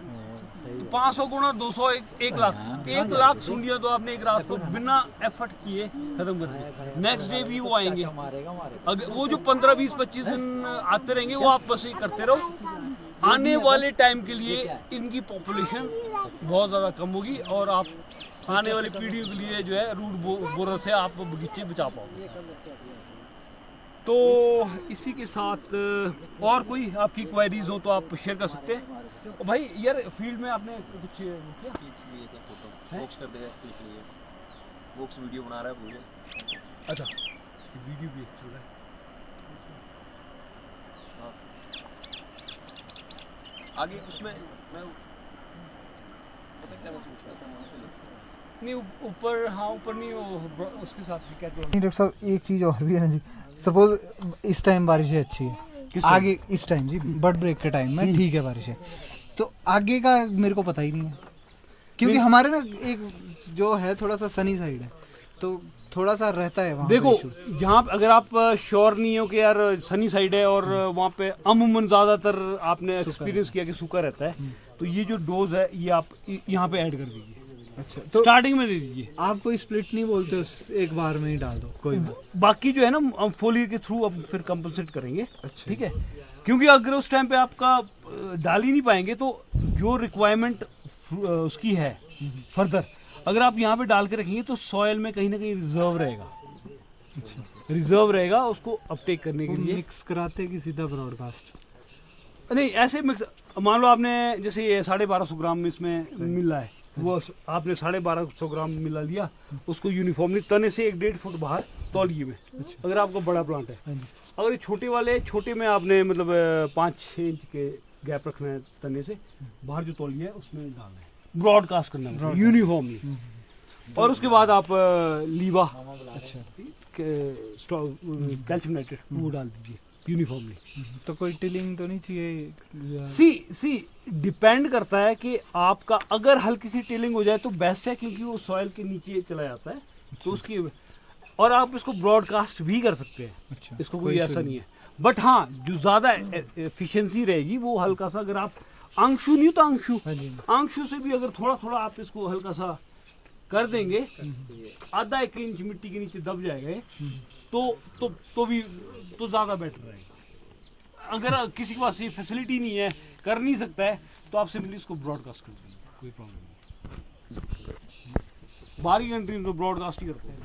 तो 500 गुणा 200 1 लाख, 1 लाख सुंडियाँ तो आपने एक रात को बिना एफर्ट किए खत्म कर दी। नेक्स्ट डे भी वो आएंगे, अगर वो जो 15, 20, 25 दिन आते रहेंगे, वो आप बस ये करते रहो। आने वाले टाइम के लिए इनकी पॉपुलेशन बहुत ज़्यादा कम होगी, और आप आने वाली पीढ़ियों के लिए जो है रूट बोरर से आप बगीचे बचा पाओगे। तो इसी के साथ और कोई आपकी क्वेरीज हो तो आप शेयर कर सकते हैं। और भाई यार फील्ड में आपने कुछ किया? बॉक्स कर देगा क्लिक लिए, बॉक्स वीडियो बना रहा है मुझे। अच्छा, वीडियो भी चल रहा है। हाँ। आगे उसमें मैं पता क्या पूछ रहा था, नहीं ऊपर, हाँ ऊपर नहीं, वो उसके साथ क्या नहीं डॉक्टर साहब, एक चीज़ और भी है ना जी, सपोज इस टाइम बारिशें अच्छी है, आगे इस टाइम जी बर्ड ब्रेक के टाइम में ठीक है बारिश है, तो आगे का मेरे को पता ही नहीं है। क्योंकि हमारे ना एक जो है थोड़ा सा सनी साइड है, तो थोड़ा सा रहता है वहाँ देखो पे issue। यहाँ पे अगर आप श्योर नहीं हो कि यार सनी साइड है और वहाँ पे अमूमन ज़्यादातर आपने एक्सपीरियंस किया कि सूखा रहता है, तो ये जो डोज है ये आप यहाँ पे ऐड कर दीजिए, अच्छा, तो स्टार्टिंग में दे दीजिए। आप कोई स्प्लिट नहीं बोलते, एक बार में ही डाल दो कोई बात। बाकी जो है ना हम फोलियर के थ्रू अब फिर कंपनसेट करेंगे, अच्छा। ठीक है, क्योंकि अगर उस टाइम पे आपका डाल ही नहीं पाएंगे तो जो रिक्वायरमेंट उसकी है फर्दर, अगर आप यहाँ पे डाल के रखेंगे तो सॉयल में कहीं ना कहीं रिजर्व रहेगा, रिजर्व रहेगा उसको अपटेक करने के लिए। मिक्स कराते कि सीधा ब्रॉडकास्ट? नहीं ऐसे मिक्स, मान लो आपने जैसे ये 1250 ग्राम इसमें मिला है, वो आपने 1250 ग्राम मिला लिया, उसको यूनिफॉर्मली तने से 1-1.5 फुट बाहर तौलिए में, अगर आपका बड़ा प्लांट है। अगर ये छोटे वाले, छोटे में आपने मतलब 5-6 इंच के गैप रखना है तने से बाहर, जो तौलिया है उसमें डालना है, ब्रॉडकास्ट करना है यूनिफॉर्मली। और उसके बाद आप लीवा, अच्छा, कैल्शियम नाइट्रेट वो डाल दीजिए यूनिफॉर्मली। तो कोई टिलिंग तो नहीं चाहिए? सी डिपेंड करता है कि आपका अगर हल्की सी टिलिंग हो जाए तो बेस्ट है, क्योंकि वो सॉइल के नीचे चला जाता है, तो उसकी, और आप इसको ब्रॉडकास्ट भी कर सकते हैं। अच्छा, इसको कोई ऐसा नहीं है, बट हाँ जो ज़्यादा एफिशिएंसी रहेगी वो हल्का सा, अगर आप अंशु नहीं तो अंशु से भी अगर थोड़ा थोड़ा आप इसको हल्का सा कर देंगे, आधा 1 इंच मिट्टी के नीचे दब जाएगा ये, तो भी तो ज़्यादा बेटर रहेगा। अगर किसी के पास ये फैसिलिटी नहीं है, कर नहीं सकता है, तो आप सिंपली इसको ब्रॉडकास्ट कर दीजिए, कोई प्रॉब्लम नहीं। बाहरी कंट्रीज में ब्रॉडकास्ट ही करते हैं।